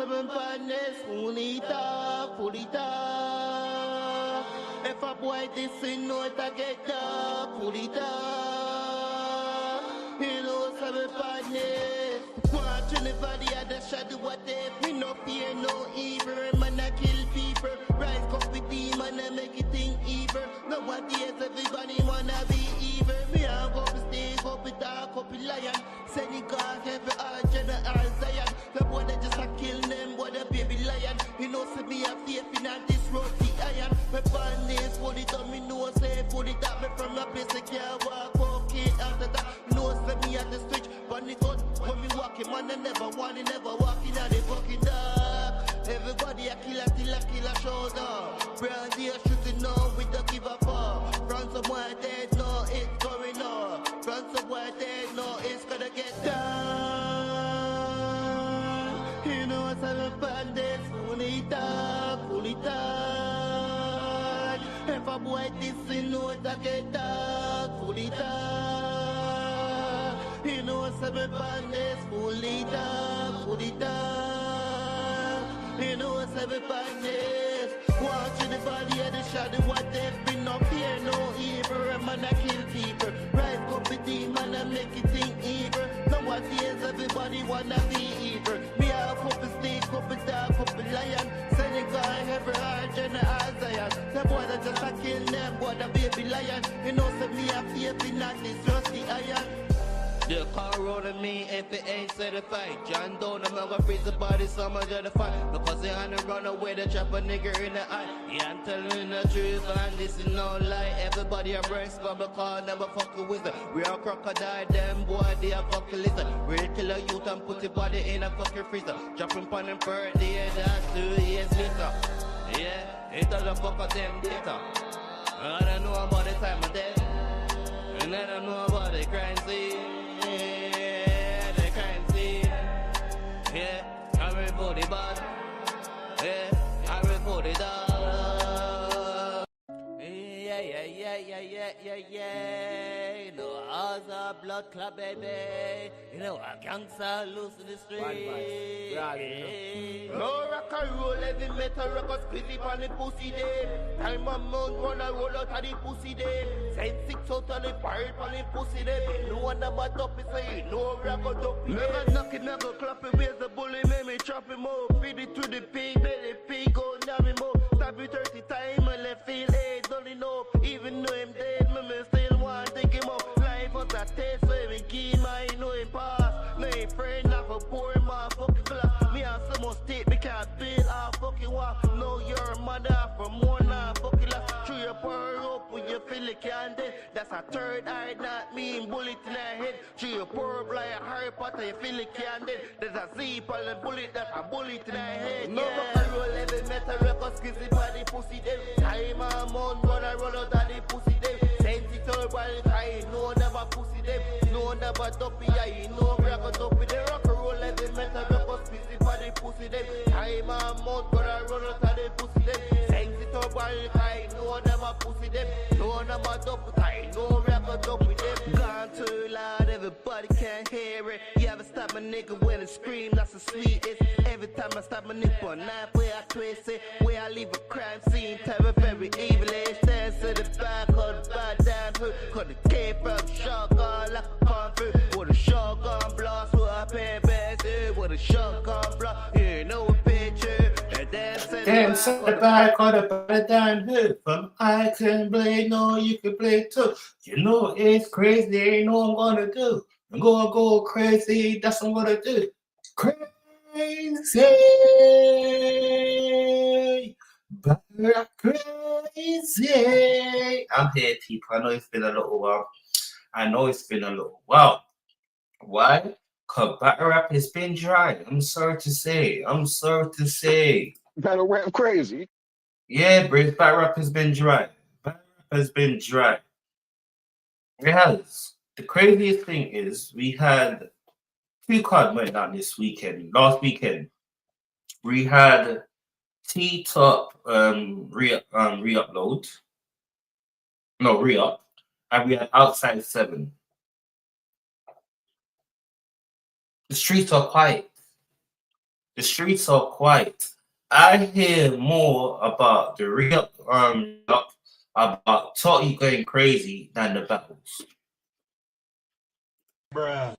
7 partners, pull it up, pull it up. If a boy this in no it I get up, pull it up. You know 7 partners. Watch anybody at the shadow what they me no fear no evil. Man I kill people. Rise up with demon and make it think evil. Nowadays everybody wanna be evil. Me I go to stay, go to dark, go to lion. Sending God every argent and Zion. The boy that just a kill them, boy the baby lion. You know see me a faith in this road the iron. My bandits put it on me know say put it up me from a place I can't walk okay after that. No say me at the street, but it out when me walking man I never want it, never walking at the fucking dark. Everybody a killer till a killer shows up. Brand here shooting on we don't give a fuck. From somewhere dead, no it's going on. From somewhere dead, no it's gonna get done. You know some bandits, pull it up, pull it up. If a boy this in no it's a get done, pull it up. You know some bandits, pull it up, pull it up. You know some bandits. Watching the body of the shadow, what they've been up here, no evil. Man, I kill people. Rise up with demon and make it think evil. Nowadays, everybody wanna be evil. Me have up a snake, up a dog, up a lion. Sending God every heart and Isaiah. The boy that just a kill them, boy, the baby lion. You know, so me a faith in that this rusty iron. The car rolling me if it ain't certified. John Doe, I'm gonna freeze the body, so much of the fight. Because they on the run away, they trap a nigga in the eye. Yeah, I'm telling the truth, and this is no lie. Everybody a breast, but because never fucking with them. We are crocodile, them boy, they a fucking listen. Real killer youth and put your body in a fucking freezer. Dropping pon them birthday, that's 2 years later. Yeah, it's all the fuck of them data. I don't know about the time of day. And I don't know about the crime scene. The crime scene. Yeah, I report the bad. Yeah, I report the dog. Yeah. You know, ours are blood club, baby. You know, a gangster loose in the street. No rock and roll, heavy metal rock, squeezy on the pussy day. Time a month, wanna roll out of the pussy day. Send 6 out on the pirate on the pussy day. No one about up, it's say, no rock or dope. Never knock it, never clap it, where's the bully, make me chop him up. Feed it to the pig, let the pig go down him up. Stab it 30 times, and let feel it, don't enough. Even though I'm dead, me still want to take him up. Life was a test, so we keep my know him pass. No ain't friend, not for poor motherfucking class. Me have so much state, me can't build a fucking wall. Know your mother from one fucking last. Through your power up when you feel it can't dead. That's a third eye, not me, bullet in the head. Through your poor up like a Harry Potter, you feel it can't dead. There's a zip and bullet, that's a bullet in the head. No rock and roll, heavy metal record, skizzy body pussy them. Time a month, gonna roll out of the pussy them. Sensitive body crying, no never pussy them. No never dopey, I no record dopey. They rock and roll, heavy metal record, skizzy body pussy them. Time a month, gonna roll out of the pussy them. Sensitive body crying, no never pussy them. No never dopey, no record dopey them. Gone too loud, everybody can't hear it. You ever stop a nigga when it scream, that's the sweetest. Every time I stop a nigga for a knife, where I twist it, where I leave a crime scene, terror very evil. Stands to the back of the bad damn hood, cause it came from shotgun like a comfort. With a shotgun blast, with a pen best, with a shotgun blast, you know a picture. And dance to the back of the bad damn hood. From I can play, no, you can play too. You know it's crazy, ain't know I'm gonna do. I'm gonna go crazy, that's what I'm gonna do. Crazy, but crazy. I'm here, people. I know it's been a little while. Why? Cause battle rap has been dry. I'm sorry to say. Battle rap crazy. Yeah, British battle rap has been dry. It has. The craziest thing is we had 2 cards went down last weekend. We had T-Top re-up, and we had Outside 7. The streets are quiet. The streets are quiet. I hear more about the re-up about Totty going crazy than the battles. Bruh.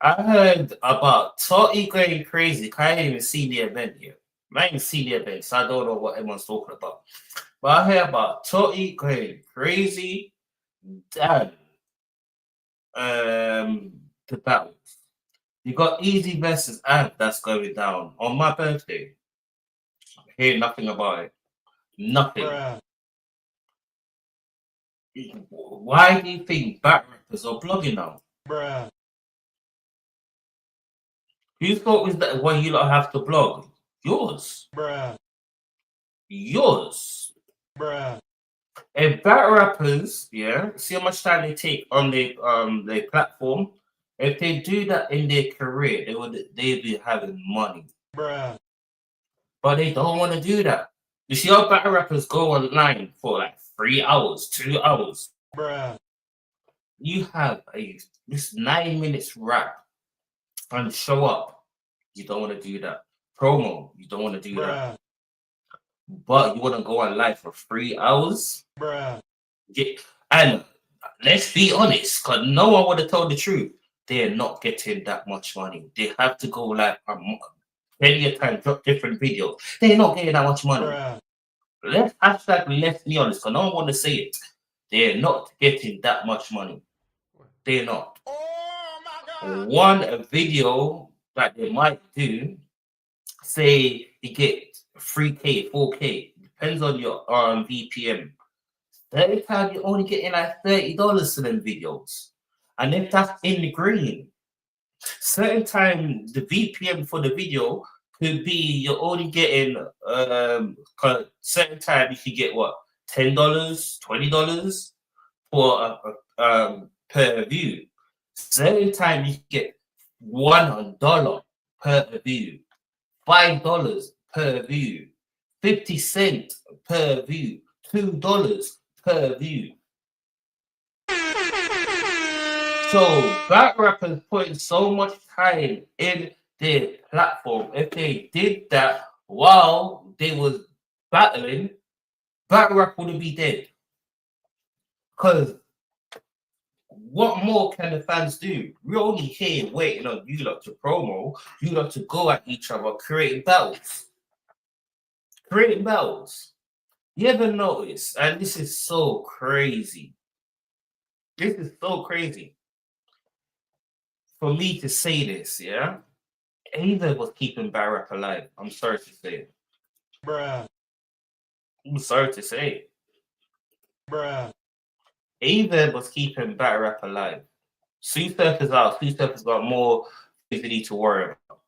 I heard about Totty going crazy. I ain't even seen the event yet. I ain't seen the event, so I don't know what everyone's talking about. But I heard about Totty going crazy than the battles. You got Easy versus Ant that's going down on my birthday. I hear nothing about it. Nothing. Bruh. Why do you think back rappers are blogging now? Bruh. Whose fault is that why you don't have to blog? Yours. Bruh. Yours. Bruh. If battle rappers, yeah, see how much time they take on their platform. If they do that in their career, they'd be having money. Bruh. But they don't want to do that. You see how battle rappers go online for like 3 hours, 2 hours. Bruh. You have this 9 minutes rap and show up. You don't want to do that. Promo, you don't want to do that. But you want to go on live for 3 hours? Bruh. And let's be honest, because no one would have told the truth. They're not getting that much money. They have to go live plenty of time, drop different videos. They're not getting that much money. Bruh. Let's be honest, because no one want to say it. They're not getting that much money. They're not. Oh my God. One video that they might do, say you get 3K, 4K, depends on your VPN. Every time you're only getting like $30 to them videos. And if that's in the green, certain time the VPN for the video could be you're only getting certain time you can get what $10, $20 for per view. Certain time you can get $1 per view, $5 per view, 50 cents per view, $2 per view. So back rappers putting so much time in their platform. If they did that while they was battling, back rap would be dead. Because what more can the fans do? We're only here waiting on you lot to promo, you lot to go at each other, creating battles. Creating battles. You ever notice? And this is so crazy. This is so crazy. For me to say this, yeah? Ava was keeping battle rap alive. I'm sorry to say it. Bruh. I'm sorry to say it. Bruh. Ava was keeping battle rap alive. Sue Surfer's out. Sue Surfer's got more things they need to worry about.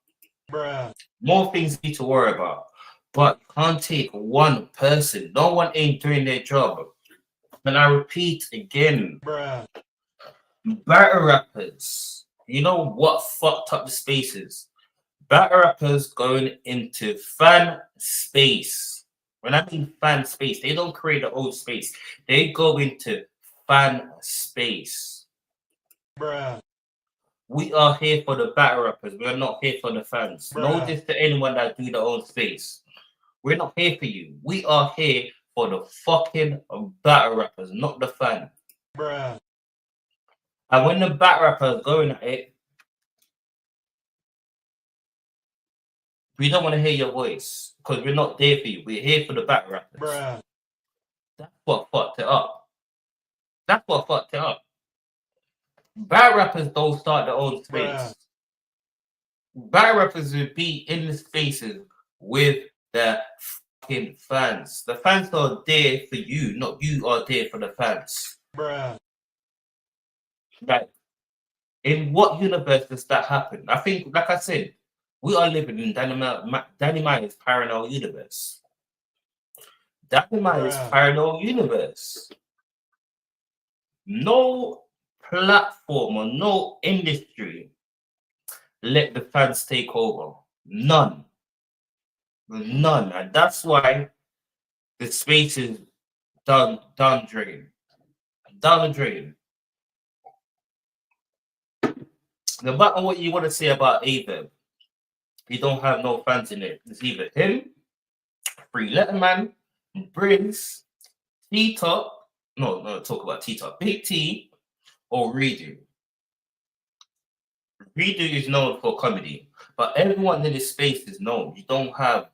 Bruh. More things they need to worry about. But you can't take one person. No one ain't doing their job. And I repeat again. Bruh. Battle rappers. You know what fucked up the spaces? Battle rappers going into fan space. When I mean fan space, they don't create their own space. They go into fan space. Bruh. We are here for the battle rappers. We are not here for the fans. Bruh. No diss to anyone that do their own space. We're not here for you. We are here for the fucking battle rappers, not the fan. Bruh. And when the battle rappers going at it, we don't want to hear your voice because we're not there for you. We're here for the battle rappers. Bruh. That's what fucked it up. That's what fucked it up. Battle rappers don't start their own space. Bruh. Battle rappers would be in the spaces with the fucking fans. The fans are there for you, not you are there for the fans. Bruh. Like, in what universe does that happen? I think, like I said, we are living in Danny Myers' parallel universe. Danny Myers' parallel universe. No platform or no industry let the fans take over. None. None. And that's why the space is down drain. Down the drain. No matter what you want to say about Ava, He don't have no fans in it. It's either him, Free Letterman, Briggs, T-Top. No, talk about T-Top. Big T or Redo. Redo is known for comedy, but everyone in this space is known. You don't have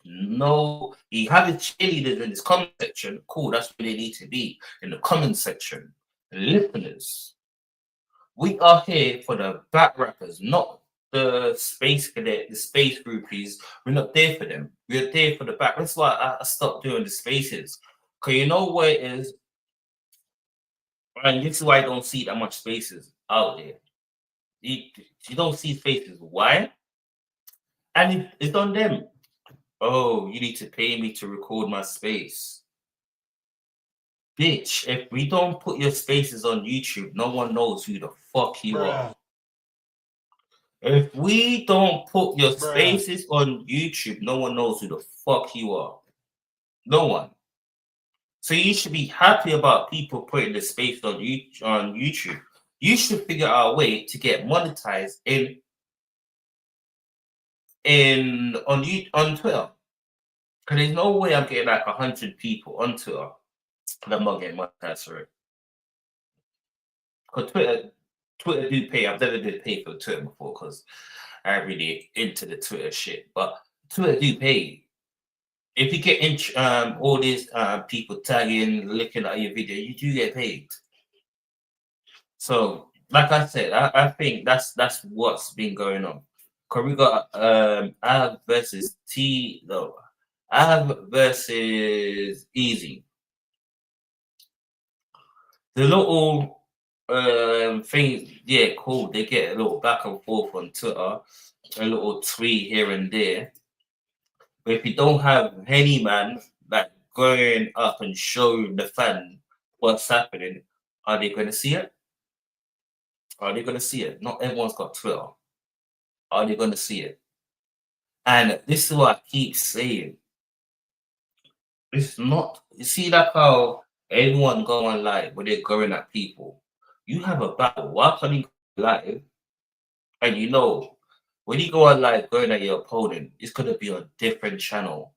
you have his cheerleaders in this comment section. Cool, that's where they need to be, in the comment section. Listeners, we are here for the back rappers, not the space cadet, the space groupies. We're not there for them. We're there for the back. That's why I stopped doing the spaces. Because you know where it is, and this is why I don't see that much spaces out there. You don't see spaces. Why? And it's on them. Oh, you need to pay me to record my space. Bitch, if we don't put your spaces on YouTube, no one knows who the fuck you are. If we don't put your spaces on YouTube, no one knows who the fuck you are. No one. So you should be happy about people putting the space on YouTube. You should figure out a way to get monetized on Twitter. Because there's no way I'm getting like 100 people on Twitter and I'm not getting monetized for it. Because Twitter do pay. I've never did pay for Twitter before because I'm really into the Twitter shit. But Twitter do pay. If you get all these people tagging, looking at your video, you do get paid. So, like I said, I think that's what's been going on. Cause we got Av versus Av versus Easy. The little things, yeah, cool. They get a little back and forth on Twitter, a little tweet here and there. But if you don't have any man like going up and showing the fan what's happening, are they going to see it? Are they going to see it? Not everyone's got Twitter. Are they going to see it? And this is what I keep saying. It's not, you see, like how everyone go on live when they're going at people. You have a battle. Why can't you go live? And you know, when you go on live going at your opponent, it's going to be on different channel.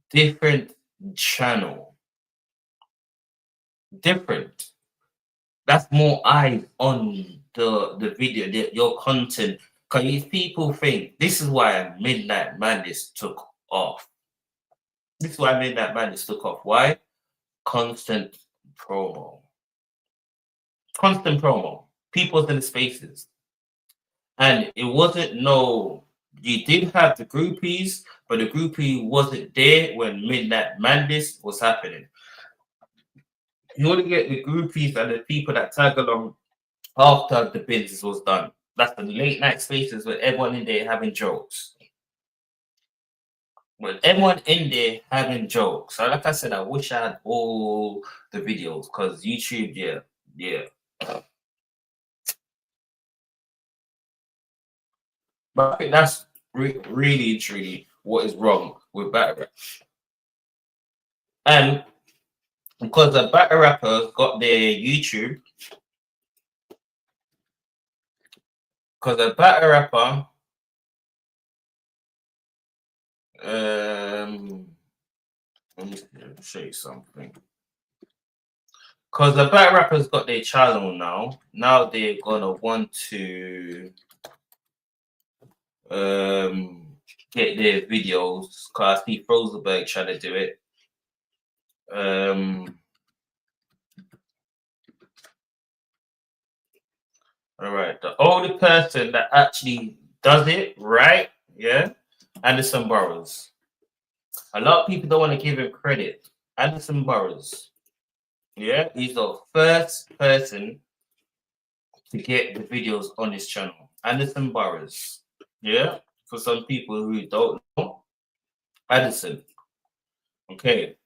Different. That's more eyes on the video, your content. Because people think this is why Midnight Madness took off. Why? Constant promo. People's in the spaces. And it wasn't you did have the groupies, but the groupie wasn't there when Midnight Madness was happening. You want to get the groupies and the people that tag along after the business was done. That's the late night spaces with everyone in there having jokes. So like I said, I wish I had all the videos because YouTube, yeah. But I think that's really, truly what is wrong with battle rap. And because the battle rappers got their YouTube, because the battle rapper, let me show you something. Because the battle rappers got their channel now. Now they're gonna want to get their videos. Because I see Frozenberg trying to do it. All right, the only person that actually does it right, yeah, Anderson Burrows. A lot of people don't want to give him credit. Anderson Burrows, yeah, he's the first person to get the videos on his channel. Anderson Burrows, yeah, for some people who don't know, Anderson. Okay.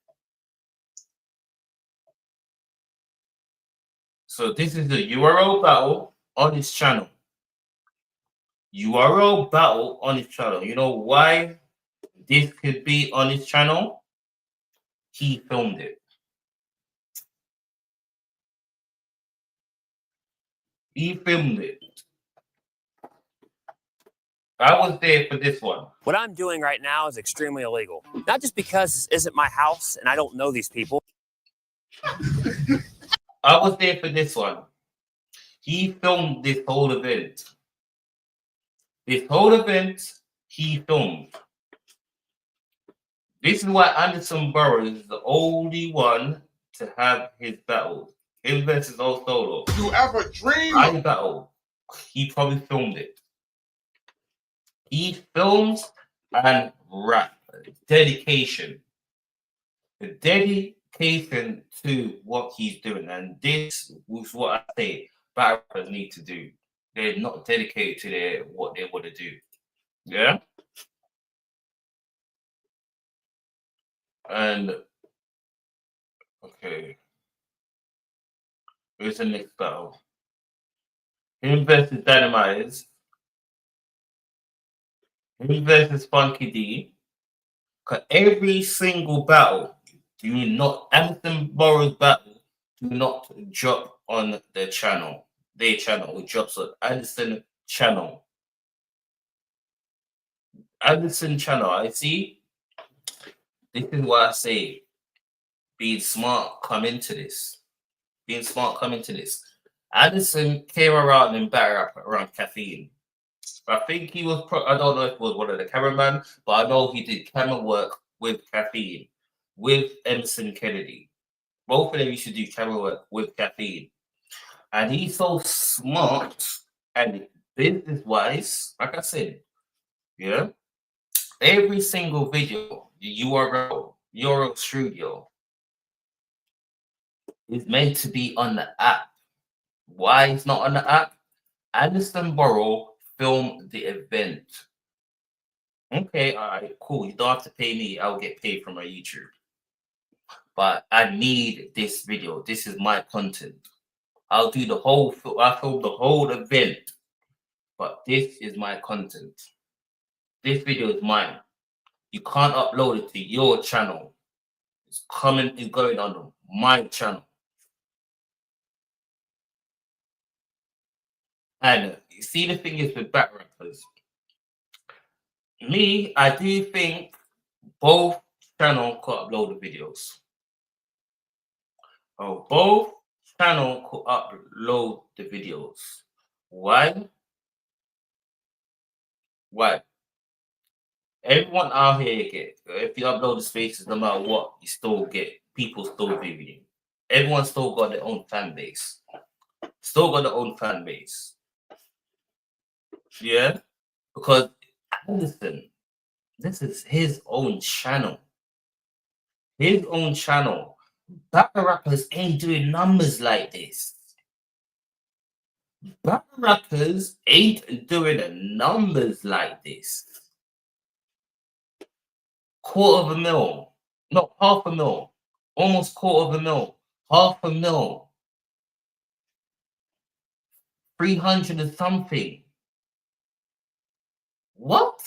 So this is the URL battle on his channel. URL battle on his channel. You know why this could be on his channel? He filmed it. He filmed it. I was there for this one. What I'm doing right now is extremely illegal. Not just because this isn't my house and I don't know these people. I was there for this one. He filmed this whole event. This whole event, he filmed. This is why Anderson Burrows is the only one to have his battles. Him versus Old Solo. You ever dream? I battle. He probably filmed it. He films and rap. Dedication. The dedication to what he's doing. And this was what I say battle rappers need to do. They're not dedicated to what they want to do. Yeah? And okay. Here's the next battle. Him versus Dynamite. Him versus Funky D. Cause every single battle, do not Anderson Burrows battle, do not drop on the channel. Their channel. It drops on Anderson channel. Anderson channel. I see. This is what I say. Being smart, come into this. Being smart, come into this. Anderson came around and battle rap around Caffeine. I think he was, I don't know if it was one of the cameramen, but I know he did camera work with Caffeine, with Emerson Kennedy. Both of them used to do camera work with Caffeine. And he's so smart and business-wise, like I said, yeah, every single video, the URL Studio, is meant to be on the app. Why it's not on the app? Anderson Burrows filmed the event. Okay, all right, cool. You don't have to pay me. I'll get paid from my YouTube. But I need this video. This is my content. I'll do the whole. I film the whole event. But this is my content. This video is mine. You can't upload it to your channel. It's coming. It's going on my channel. And you see, the thing is with back rappers. Me, I do think both channels could upload the videos. Oh, both channels could upload the videos. Why? Why? Everyone out here if you upload the spaces, no matter what, you still get people still viewing you. Everyone still got their own fan base. Still got their own fan base. Yeah? Because listen, this is his own channel. His own channel. Battle rappers ain't doing numbers like this. Battle rappers ain't doing numbers like this. $250,000. No, $500,000. Almost $250,000. $500,000. 300 and something. What?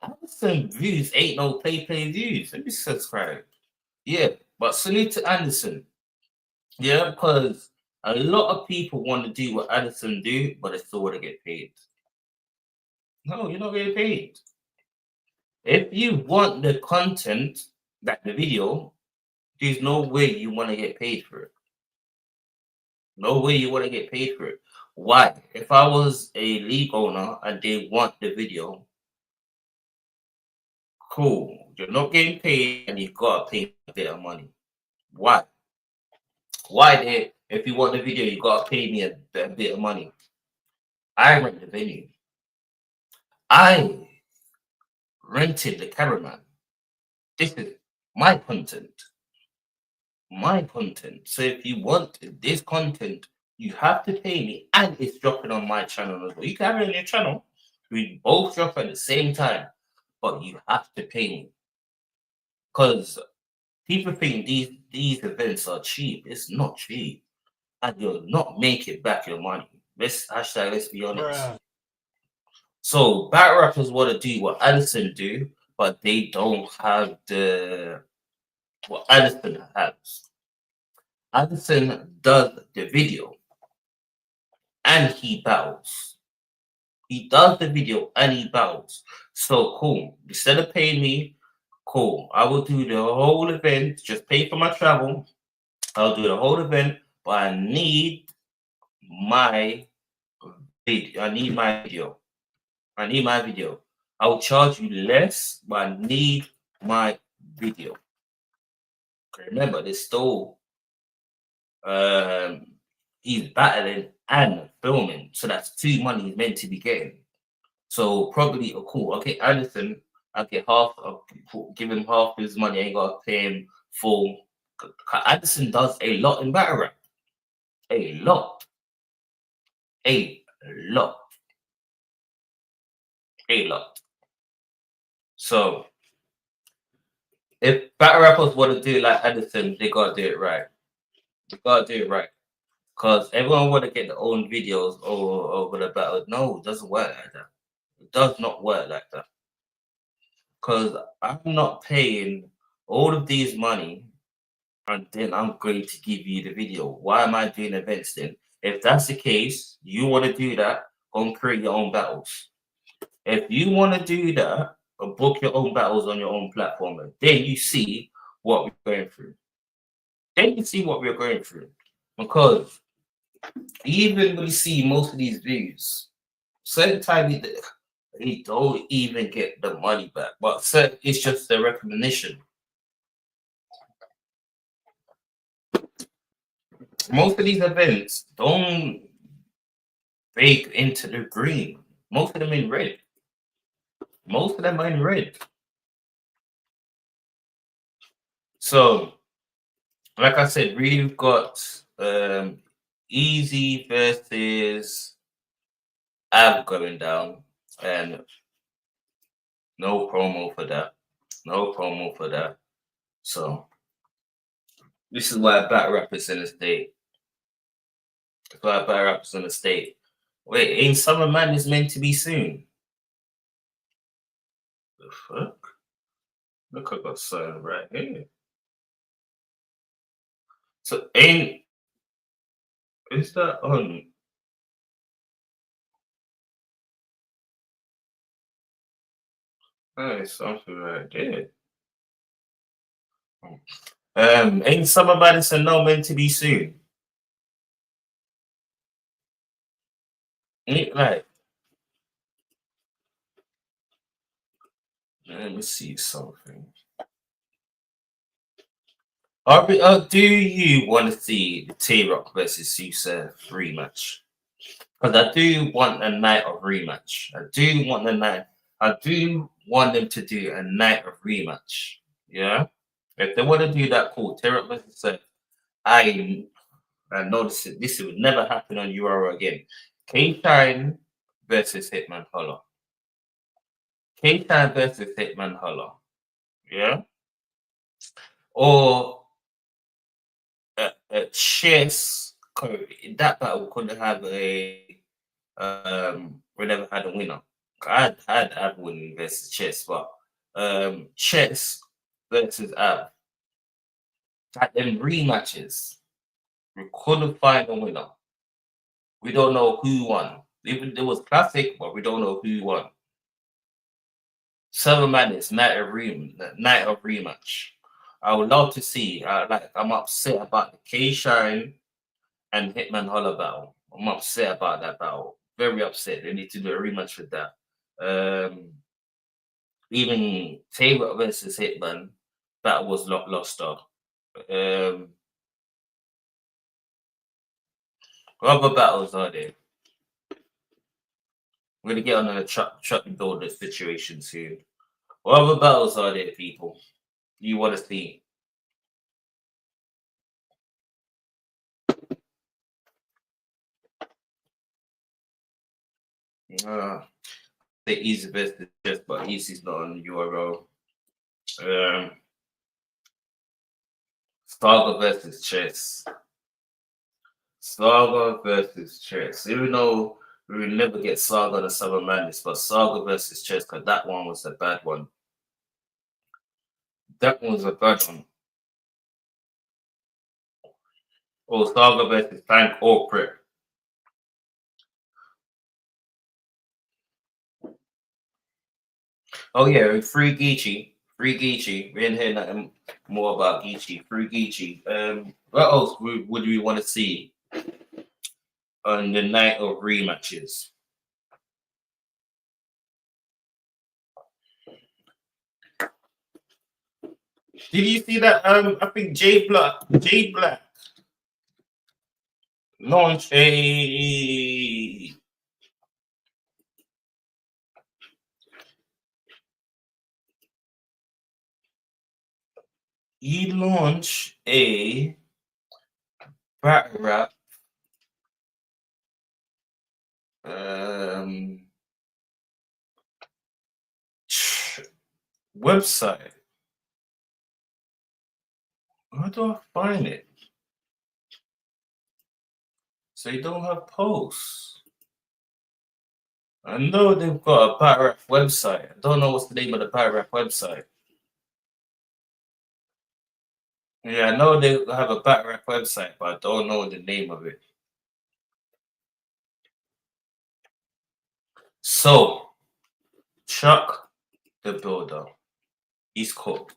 Anderson views ain't no play views. Let me subscribe. Yeah, but salute to Anderson. Yeah, because a lot of people want to do what Anderson do, but they still want to get paid. No, you're not getting paid. If you want the content, like the video, there's no way you want to get paid for it. No way you want to get paid for it. Why? If I was a league owner and they want the video, cool. You're not getting paid and you got to pay a bit of money. Why? Why if you want the video, you got to pay me a bit of money. I rent the venue. I rented the cameraman. This is my content. My content. So if you want this content, you have to pay me, and it's dropping on my channel as well. You can have it on your channel. We both drop at the same time, but you have to pay me. Because people think these events are cheap. It's not cheap. And you'll not make it back your money. Let's be honest. Bruh. So battle rappers want to do what Anderson do, but they don't have what Anderson has. Anderson does the video and he battles. He does the video and he battles. So cool. Instead of paying me, cool. I will do the whole event. Just pay for my travel. I'll do the whole event, but I need my video. I need my video. I need my video. I will charge you less, but I need my video. Remember, there's still he's battling and filming, so that's 2 money he's meant to be getting. So probably cool. Okay, Anderson, I get half. Give him half his money. I ain't gotta pay him full. Anderson does a lot in battle rap. A lot. A lot. A lot. So if battle rappers want to do it like Anderson, they gotta do it right. They gotta do it right. Because everyone want to get their own videos over the battle. No, it doesn't work like that. It does not work like that. Because I'm not paying all of these money and then I'm going to give you the video. Why am I doing events then? If that's the case, you want to do that, go and create your own battles. If you want to do that, book your own battles on your own platform, and then you see what we're going through. Then you see what we're going through. Because even when you see most of these views, certain time you don't even get the money back. But it's just the recognition. Most of these events don't break into the green. Most of them in red. Most of them are in red. So, like I said, we've got Easy versus Av going down, and no promo for that. No promo for that. So, this is why battle rappers in the state. That's why battle rappers in the state. Wait, ain't Summer Madness meant to be soon? The fuck? Look, I got something right here. So is that on? That is something right there. Ain't Summer Madison no meant to be soon? Ain't like, let me see something. Do you want to see the T-Rock versus Yusuf rematch? Because I do want a night of rematch. I do want them to do a night of rematch. Yeah? If they want to do that, cool. T-Rock versus Yusuf. I noticed this would never happen on URL again. K-Shine versus Hitman Holler. K-Shine versus Hitman Holler. Yeah? Or chess. That battle couldn't have we never had a winner. I'd Av winning versus chess, but chess versus Av. At them rematches, we couldn't find a winner. We don't know who won. Even there was classic, but we don't know who won. 7 Madness, night of rematch. I would love to see. I'm upset about the K-Shine and Hitman Holler battle. I'm upset about that battle. Very upset. They need to do a rematch with that. Even Favorite versus Hitman, that was lost off. What other battles are there? We're gonna get on a truck and build this situation soon. What other battles are there, people? You want to see? The Easy versus Chess, but Easy's not on URL. Saga versus Chess. Saga versus Chess. Even though we will never get Saga the Summer Madness, but Saga versus Chess, because that one was a bad one. That one was a bad one. Oh, Saga versus Frank or Prep. Oh yeah, free Geechee. Free Geechee. We didn't hear nothing more about Geechee. Free Geechee. What else would we want to see on the night of rematches? Did you see that? I think Jay Black launched a battle rap website. How do I find it? So you don't have posts. I know they've got a battle rap website. I don't know what's the name of the battle rap website. Yeah, I know they have a battle rap website, but I don't know the name of it. So, Chuck the Builder, he's cold.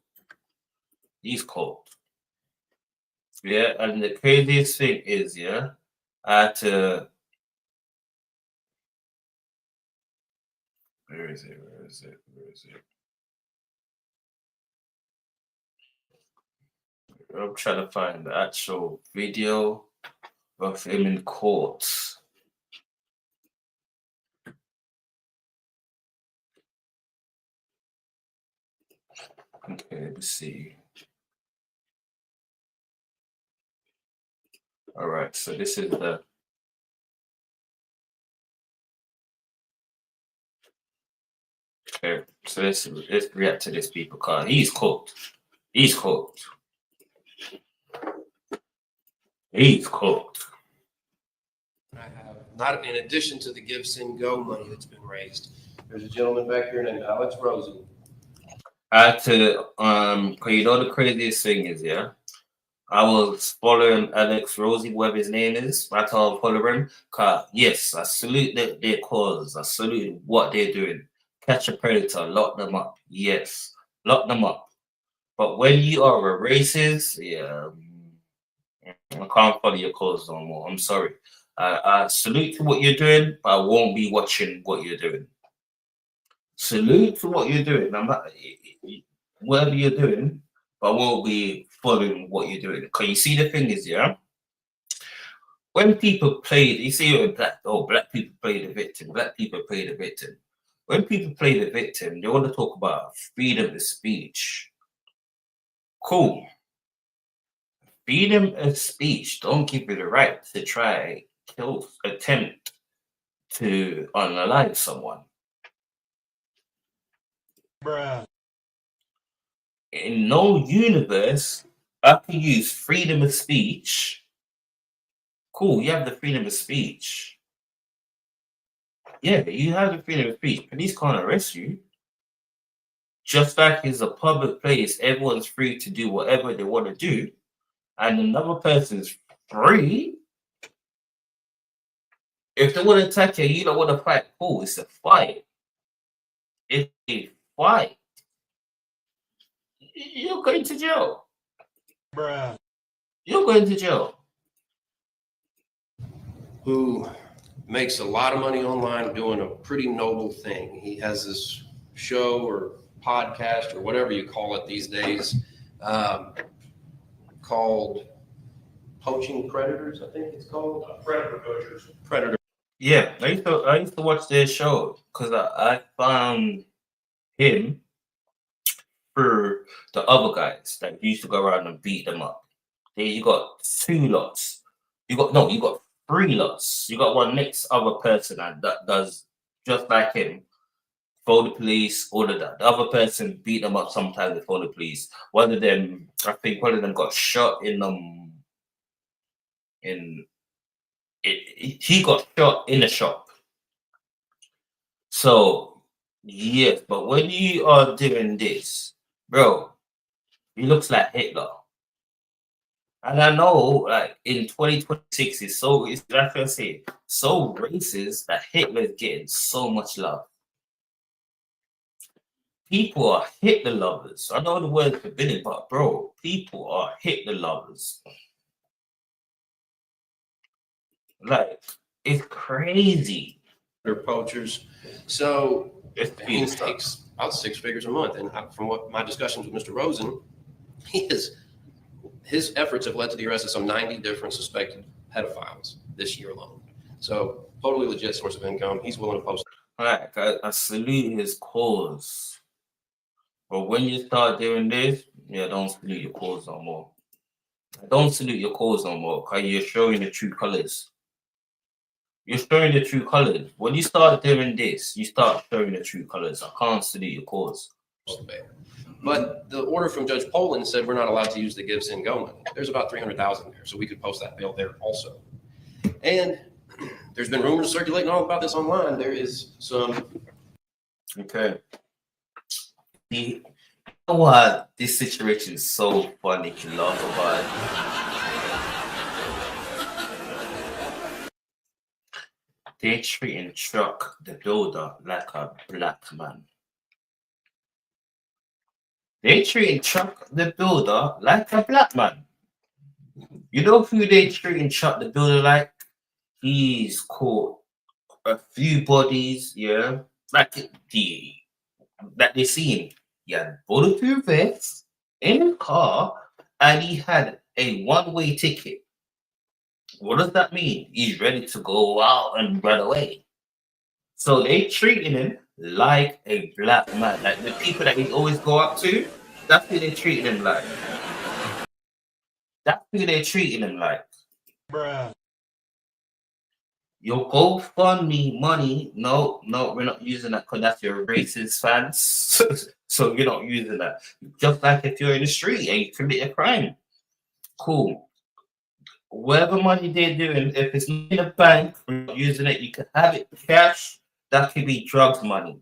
He's cold. Yeah, and the craziest thing is, yeah, I had to. Where is it? I'm trying to find the actual video of him in court. Okay, let me see. All right, so this is the. Okay, so let's react to this people because he's cooked. He's cooked. He's cooked. I have not in addition to the Give Send Go money that's been raised. There's a gentleman back here named Alex Rosen. I had to cause you know the craziest thing is, yeah, I was following Alex Rosie, whatever his name is. I told him follow him. Cause yes, I salute their cause. I salute what they're doing. Catch a predator, lock them up. Yes, lock them up. But when you are a racist, yeah, I can't follow your cause no more. I'm sorry. I salute to what you're doing, but I won't be watching what you're doing. Salute to what you're doing. I'm not whatever you're doing, but I won't be following what you're doing. Because you see, the thing is, yeah, when people play, you see when black people play the victim, black people play the victim. When people play the victim, they want to talk about freedom of speech. Cool. Freedom of speech don't give you the right to try attempt to unalive someone. Bruh. In no universe, I can use freedom of speech. Cool, you have the freedom of speech. Yeah, you have the freedom of speech. Police can't arrest you. Just like it's a public place, everyone's free to do whatever they want to do, and another person's free. If they want to attack you, you don't want to fight. Cool, it's a fight. It's a fight. You're going to jail. Bruh. You're going to jail. Who makes a lot of money online doing a pretty noble thing. He has this show or podcast or whatever you call it these days called Poaching Predators, I think it's called. Predator Poachers. Predator. Yeah, I used to watch their show because I found him for the other guys that used to go around and beat them up. There you got 2 lots. You got 3 lots. You got one next other person that does just like him. Phone the police, all of that. The other person beat them up sometimes they phone the police. One of them, I think one of them got shot he got shot in a shop. So yes, but when you are doing this, bro, he looks like Hitler. And I know, like in 2026, it's like I say, so racist that Hitler's getting so much love. People are Hitler lovers. I know the word forbidden, but bro, people are Hitler lovers. Like, it's crazy. They're poachers. So It's he makes about 6 figures a month. And from what my discussions with Mr. Rosen, his efforts have led to the arrest of some 90 different suspected pedophiles this year alone. So totally legit source of income. He's willing to post. Like, I salute his cause. But when you start doing this, yeah, don't salute your cause no more. Don't salute your cause no more, because you're showing the true colors. You're showing the true colors. When you start doing this, you start showing the true colors. I can't salute your cause. But the order from Judge Poland said we're not allowed to use the Gives and Go money. There's about $300,000 there, so we could post that bail there also. And there's been rumors circulating all about this online. There is some. Okay. You know what? This situation is so funny to laugh about. They're treating Truck, the builder, like a black man. They're treating Truck, the builder, like a black man. You know who they're treating Truck, the builder, like? He's caught a few bodies, yeah, like that they seen. He had bulletproof vests in his car, and he had a one-way ticket. What does that mean? He's ready to go out and run away. So they treating him like a black man, like the people that he always go up to. That's who they're treating him like. That's who they're treating him like. Bruh. Your GoFundMe money, no, we're not using that because that's your racist fans. So you're not using that. Just like if you're in the street and you commit a crime. Cool. Whatever money they're doing, if it's not in a bank, we're not using it. You can have it cash. That could be drugs money.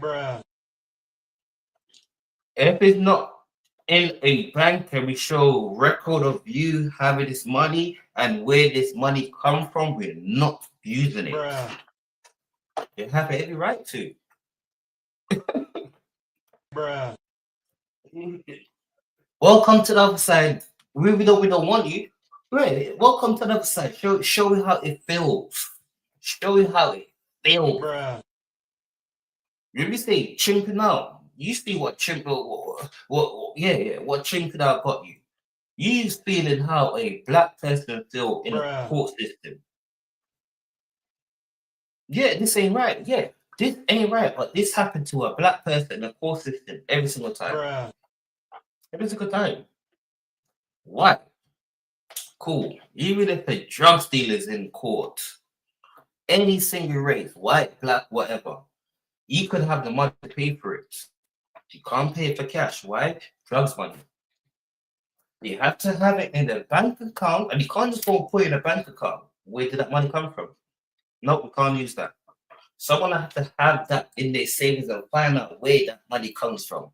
Bruh. If it's not in a bank and we show record of you having this money and where this money come from, we're not using it. Bruh. You have every right to. Bruh. Welcome to the other side. We don't want you. Right. Welcome to the other side. Show you how it feels. Show you how it feels. Bruh. You say chimping out. You see what chimping what chimping out got you. You feeling how a black person feel in a court system. Yeah, this ain't right. Yeah, this ain't right. But this happened to a black person in a court system every single time. Bruh. Every single time. Why? Cool. Even if a drug dealer's in court, any single race, white, black, whatever, you could have the money to pay for it. You can't pay it for cash. Why? Drugs money. You have to have it in the bank account, and you can't just go and put it in a bank account. Where did that money come from? No, we can't use that. Someone has to have that in their savings and find out where that money comes from.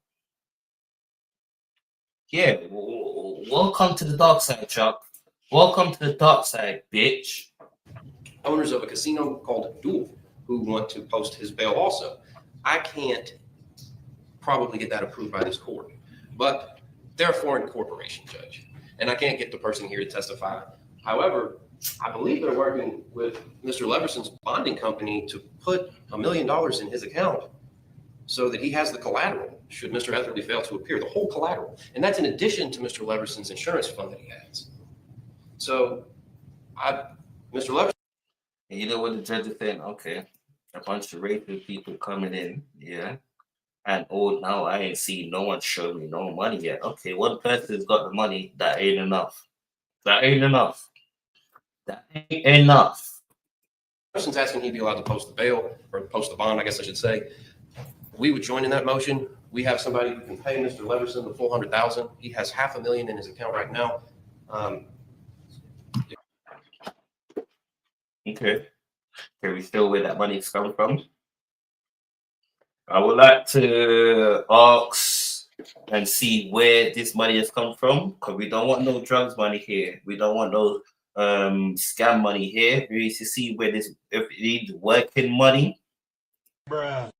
Yeah, welcome to the dark side, Chuck. Welcome to the dark side, bitch. Owners of a casino called Duel who want to post his bail also. I can't probably get that approved by this court, but they're a foreign corporation, Judge, and I can't get the person here to testify. However, I believe they're working with Mr. Leverson's bonding company to put $1 million in his account so that he has the collateral should Mr. Etherly fail to appear, the whole collateral. And that's in addition to Mr. Leverson's insurance fund that he has. So, Mr. Leverson. And you know what the judge is saying? Okay, a bunch of racist people coming in, yeah. And now I ain't seen no one show me no money yet. Okay, one person's got the money, that ain't enough. That ain't enough. That ain't enough. Person's asking he'd be allowed to post the bail or post the bond, I guess I should say. We would join in that motion. We have somebody who can pay Mr. Leverson the full $100,000. He has $500,000 in his account right now. Okay. Can we still where that money's coming from? I would like to ask and see where this money has come from, because we don't want no drugs money here. We don't want no scam money here. We need to see where this if it needs working money. Bruh.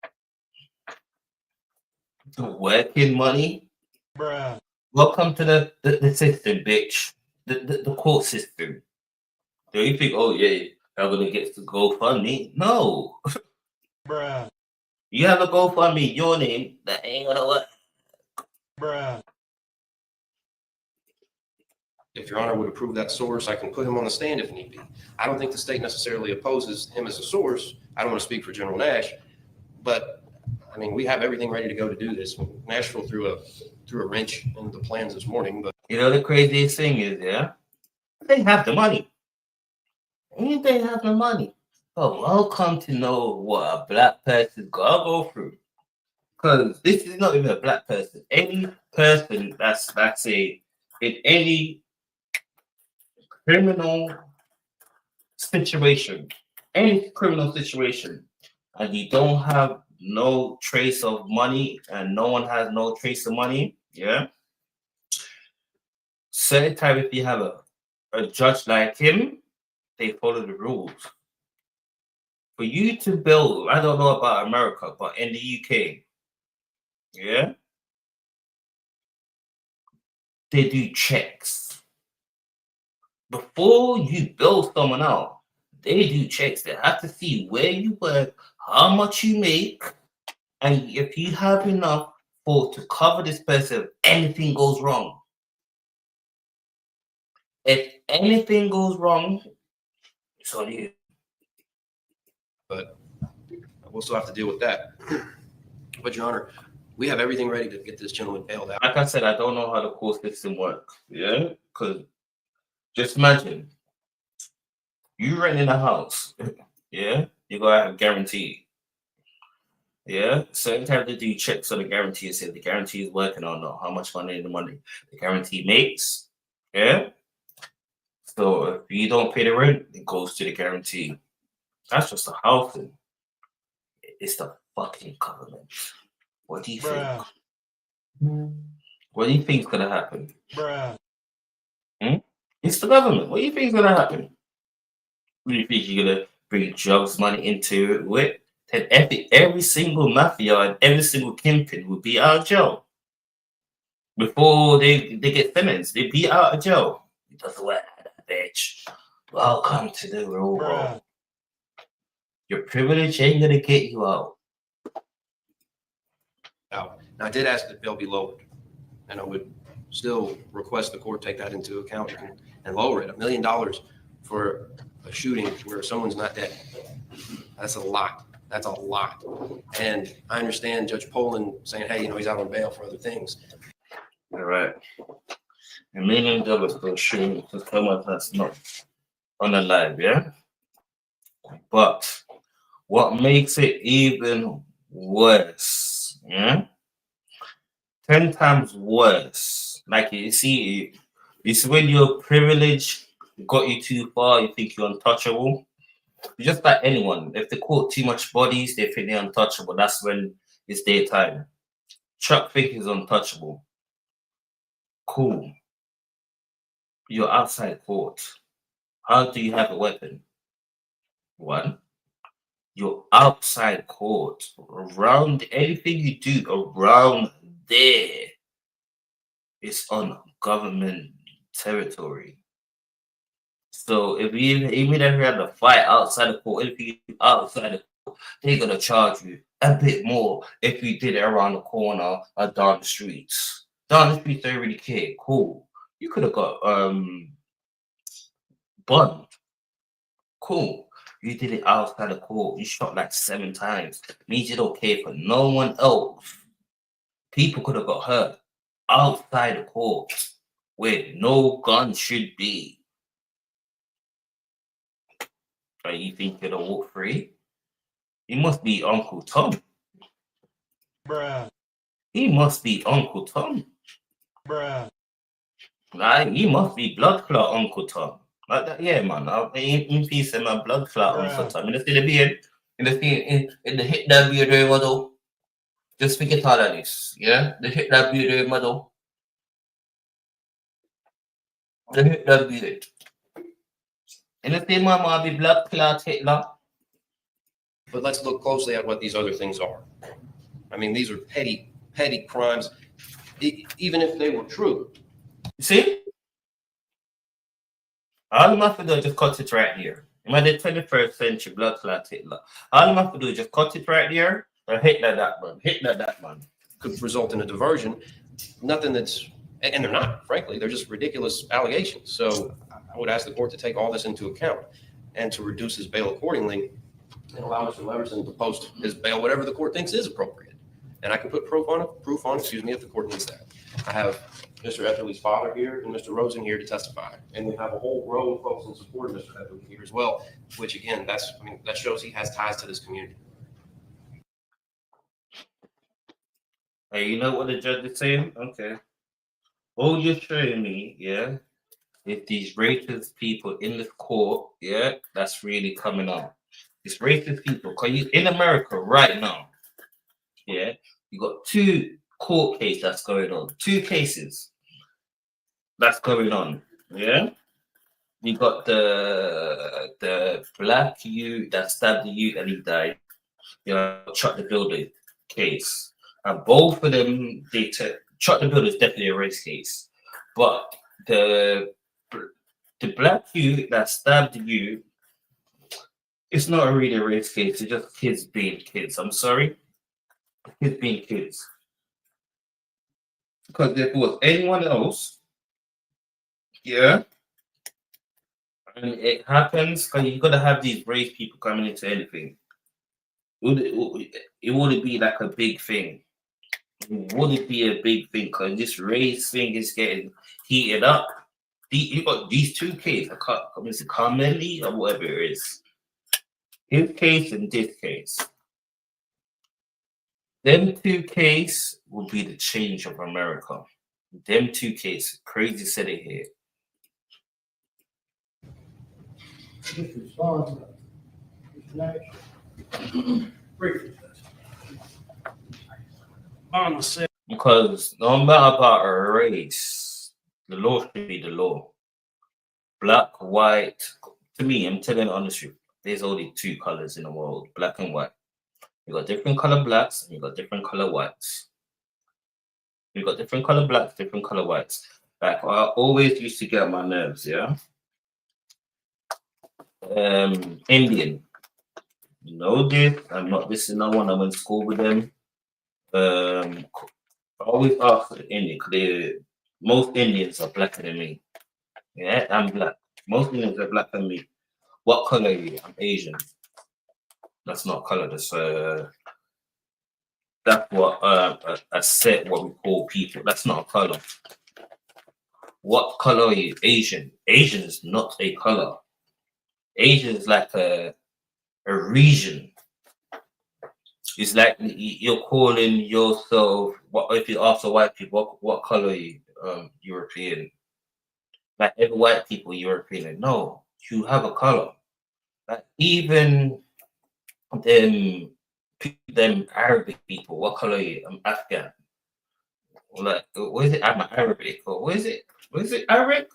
Working money. Bruh. Welcome to the system, bitch. The court system. Do you think, oh yeah, I'm gonna get to GoFundMe? No. Bruh. You have a GoFundMe, your name, that ain't gonna work. Bruh. If Your Honor would approve that source, I can put him on the stand if need be. I don't think the state necessarily opposes him as a source. I don't want to speak for General Nash, but I mean, we have everything ready to go to do this. Nashville threw a wrench in the plans this morning, but You know the craziest thing is, yeah, they have the money. And they have the money. But welcome to know what a black person's gotta go through. Because this is not even a black person. Any person that's say in any criminal situation, and you don't have no trace of money, and no one has no trace of money, yeah. Certain time if you have a judge like him, they follow the rules. For you to build, I don't know about America, but in the UK, yeah, they do checks. Before you build someone out, they do checks. They have to see where you work, how much you make, and if you have enough to cover this person if anything goes wrong. If anything goes wrong, it's on you. But we'll still have to deal with that. But Your Honor, we have everything ready to get this gentleman bailed out. Like I said, I don't know how the court system works. Yeah, because just imagine you renting a house. Yeah, you gotta have guarantee. Yeah, certain times they do checks on the guarantee and say the guarantee is working or not, how much money the guarantee makes. Yeah. So if you don't pay the rent, it goes to the guarantee. That's just a housing. It's the fucking government. What do you Bruh. think? What do you think is gonna happen? Bruh. It's the government. What do you think is gonna happen? What do you think you're gonna bring drugs money into it? Then every single mafia and every single kingpin will be out of jail before they get sentenced. They be out of jail. That's what, bitch. Welcome to the real world. Your privilege ain't gonna get you out. Now, I did ask that bail be lowered, and I would still request the court take that into account and lower it. $1 million for a shooting where someone's not dead. That's a lot. That's a lot. And I understand Judge Poland saying, hey, he's out on bail for other things. All right. $1 million for a shooting for someone that's not unalive, yeah? But what makes it even worse, yeah? 10 times worse. Like you see, it's when your privilege got you too far, you think you're untouchable. Just like anyone, if they caught too much bodies, they think they're untouchable. That's when it's daytime. Chuck think he's untouchable. Cool. You're outside court. How do you have a weapon? One, you're outside court. Around anything you do around there is on government territory. So if you even if you have a fight outside the court, if you outside the court, they're gonna charge you a bit more if you did it around the corner or down the streets. Down the streets, they really care. Cool. You could have got bond. Cool. You did it outside the court. You shot like 7 times. Means you don't care for no one else. People could have got hurt outside the court where no gun should be. You think you're gonna walk free? He must be Uncle Tom. Bruh. He must be Uncle Tom. Bruh. Like, he must be blood clot Uncle Tom. Like that, yeah, man. In peace, and my blood clot Uncle Tom. In the city, in the hit that video model. Just forget all of this, yeah. The hit that video model. The hit that video. And if they mama be blood clot Hitler. But let's look closely at what these other things are. I mean, these are petty crimes, even if they were true. You see? All I'm have to do is just cut it right here. I'm at the 21st century blood clot Hitler. All I'm have to do is just cut it right here and Hitler that man. Hitler that man. Could result in a diversion. Nothing that's, and they're not, frankly, they're just ridiculous allegations. So I would ask the court to take all this into account and to reduce his bail accordingly and allow Mr. Leverson to post his bail, whatever the court thinks is appropriate. And I can put proof on, if the court needs that. I have Mr. Etherly's father here and Mr. Rosen here to testify. And we have a whole row of folks in support of Mr. Etherly here as well, which again, that shows he has ties to this community. Hey, you know what the judge is saying? Okay. All you're showing me, yeah, if these racist people in this court, yeah, that's really coming on. These racist people, because you in America right now, yeah, you got 2 court cases that's going on. 2 cases that's going on, yeah. You got the black youth that stabbed the youth and he died. You know, Chuck the Builder case. And both of them, Chuck the Builder is definitely a race case. But the black youth that stabbed you, it's not really a race case. It's just kids being kids. I'm sorry. Kids being kids. Because if it was anyone else, yeah, and it happens, because you got to have these race people coming into anything. It wouldn't be like a big thing. It wouldn't be a big thing because this race thing is getting heated up. You got these 2 cases, it's a Carmelli or whatever it is. His case and this case. Them 2 cases will be the change of America. Them 2 cases. Crazy said it here. Because no matter about a race, the law should be the law. Black, white. To me, I'm telling the honest truth. There's only 2 colors in the world, black and white. You got different color blacks and you got different color whites. You got different color blacks, different color whites. Like I always used to get on my nerves, yeah. Indian. You know this. I'm not missing no one. I'm in school with them. I always ask the Indian because most Indians are blacker than me. Yeah, I'm black. Most Indians are blacker than me. What color are you? I'm Asian. That's not color. That's what a set what we call people. That's not a color. What color are you? Asian. Asian is not a color. Asian is like a region. It's like you're calling yourself. What if you ask the white people what color are you? European. Like every white people European. No, you have a color. Like even them Arabic people. What color are you? I'm Afghan. Like what is it? I'm Arabic or what is it? What is it? Arabic?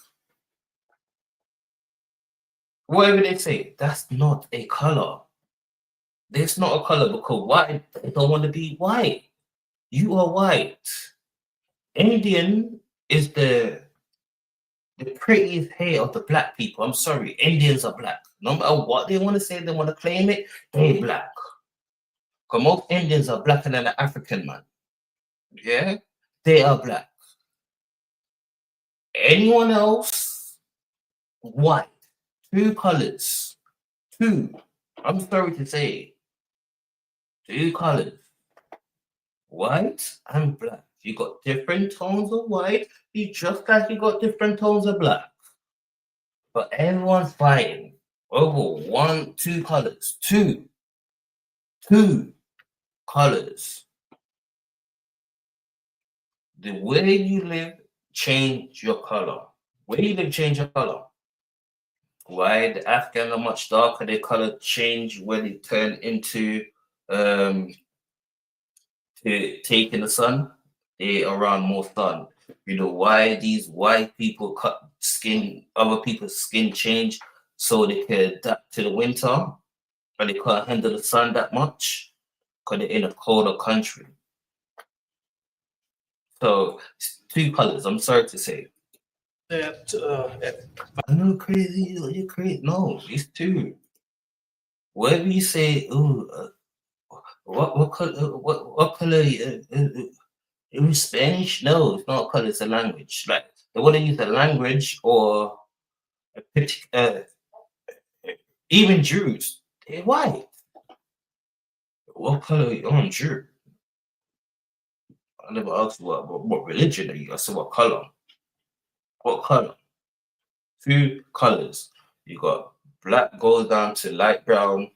Whatever they say, that's not a color. It's not a color because white they don't want to be white. You are white. Indian is the prettiest hair of the black people. I'm sorry, Indians are black. No matter what they want to say, they want to claim it, they're black. Because most Indians are blacker than an African man. Yeah, they are black. Anyone else, white. 2 colors. 2. I'm sorry to say. 2 colors. White and black. You got different tones of white. You just like you got different tones of black. But everyone's fighting over 2 colors. 2 colors. The way you live, change your color. Where you live, change your color. Why the Afghan are much darker, their color change when it turn into taking the sun. They around more sun. You know why these white people cut skin, other people's skin change? so they can adapt to the winter, and they can't handle the sun that much because they're in a colder country. So it's two colors. I'm sorry to say. I know crazy. You're crazy. No, it's two. Whatever you say. Ooh, what color? What color? In Spanish? No, it's not color. It's a language. Like they want to use a language or a particular. Even Jews, they're white. What color are you on, Jew? I never asked what religion are you. I said what color. What color? Two colors. You got black goes down to light brown,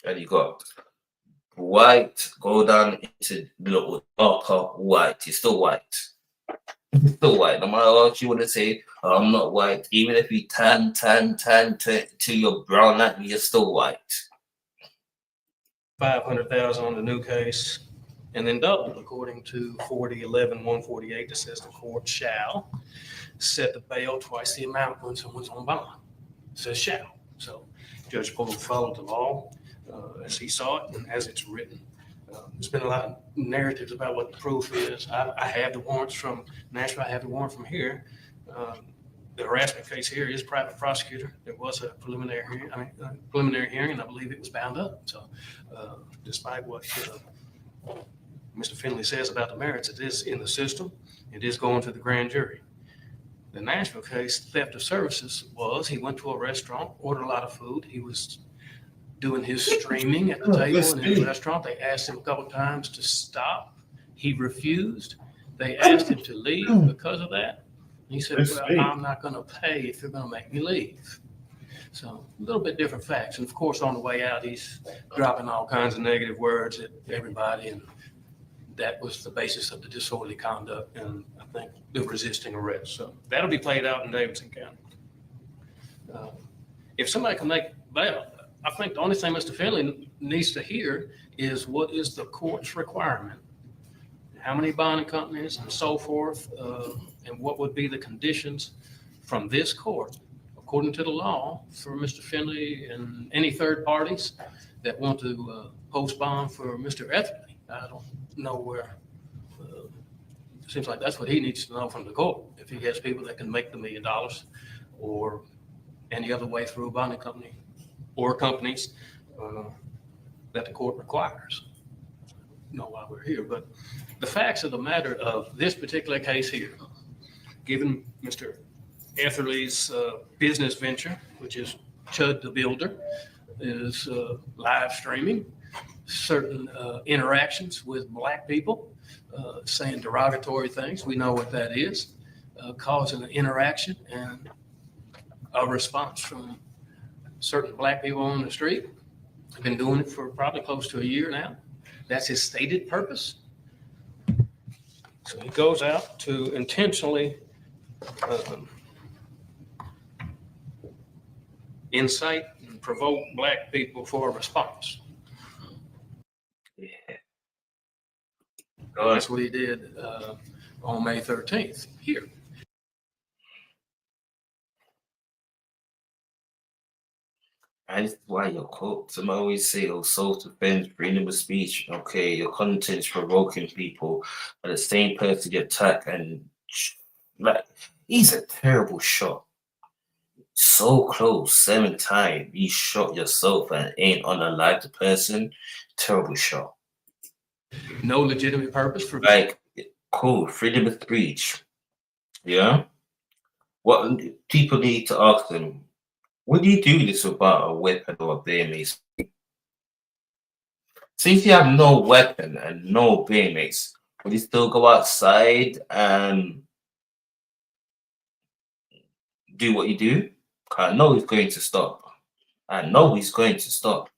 and you got white go down into the little darker white. It's still white. It's still white. No matter what you want to say, oh, I'm not white. Even if you tan to your brown like me, you're still white. 500,000 on the new case, and then double according to 4011-148 that says the court shall set the bail twice the amount when someone's on bond. It says shall. So Judge Bull followed the law as he saw it and as it's written. There's been a lot of narratives about what the proof is. I have the warrants from Nashville. I have the warrant from here. The harassment case here is private prosecutor. There was a preliminary hearing, and I believe it was bound up. So, despite what Mr. Finley says about the merits, it is in the system. It is going to the grand jury. The Nashville case, theft of services, was he went to a restaurant, ordered a lot of food. He was doing his streaming at the table in the restaurant. They asked him a couple of times to stop. He refused. They asked him to leave because of that. He said, well, I'm not going to pay if you're going to make me leave. So a little bit different facts. And of course, on the way out, he's dropping all kinds of negative words at everybody. And that was the basis of the disorderly conduct and I think the resisting arrest. So that'll be played out in Davidson County. If somebody can make bail, I think the only thing Mr. Finley needs to hear is what is the court's requirement, how many bonding companies and so forth, and what would be the conditions from this court, according to the law, for Mr. Finley and any third parties that want to post bond for Mr. Etherly. I don't know where. It seems like that's what he needs to know from the court. If he has people that can make the $1 million or any other way through a bonding company or companies that the court requires. I don't know why we're here, but the facts of the matter of this particular case here, given Mr. Etherly's business venture, which is Chud the Builder, is live streaming certain interactions with Black people, saying derogatory things. We know what that is, causing an interaction and a response from certain Black people on the street. I've been doing it for probably close to a year now. That's his stated purpose. So he goes out to intentionally incite and provoke Black people for a response. Yeah. That's what he did on May 13th here. And this is why your quote, some always say, oh, self-defense, freedom of speech. Okay, your content is provoking people, but the same person you attack and like, he's a terrible shot. So close, 7 times. You shot yourself and ain't unalive the person. Terrible shot. No legitimate purpose for like cool freedom of speech. Yeah. What people need to ask them, would you do this without a weapon or a bear mace? Since you have no weapon and no bear mace, would you still go outside and do what you do? I know he's going to stop. I know he's going to stop.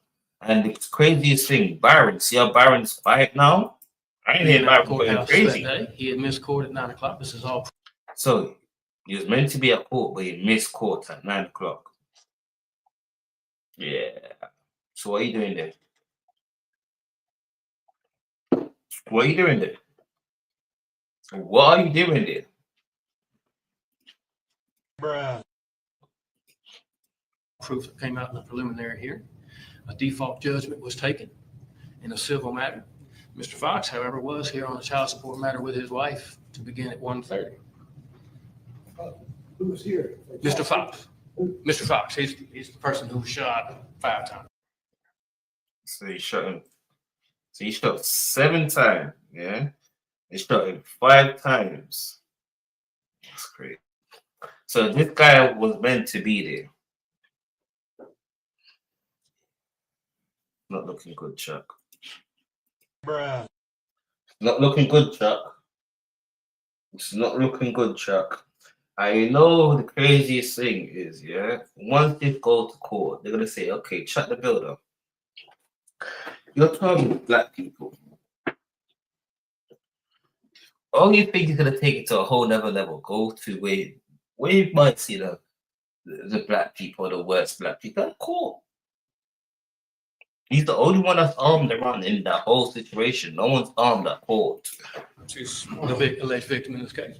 And the craziest thing, Byron, see how Byron's fight now? I ain't hear Byron going crazy. That day. He had missed court at 9 o'clock. This is all. So he was meant to be at court, but he missed court at 9 o'clock. Yeah. So what are you doing there? What are you doing there? What are you doing there? Bruh. proof that came out in the preliminary hearing. A default judgment was taken in a civil matter. Mr. Fox, however, was here on a child support matter with his wife to begin at 1:30. Who was here? Mr. Fox. Mr. Fox, he's the person who was shot 5 times. So he shot him. So he shot 7 times. Yeah. He shot him 5 times. That's great. So this guy was meant to be there. Not looking good, Chuck. Bruh. Not looking good, Chuck. It's not looking good, Chuck. I know the craziest thing is, yeah, once they go to court, they're gonna say, okay, shut the builder. You're talking black people. All you think is gonna take it to a whole nother level. Go to where you might see the black people, the worst black people at court. He's the only one that's armed around in that whole situation. No one's armed at court. She's the alleged victim in this case.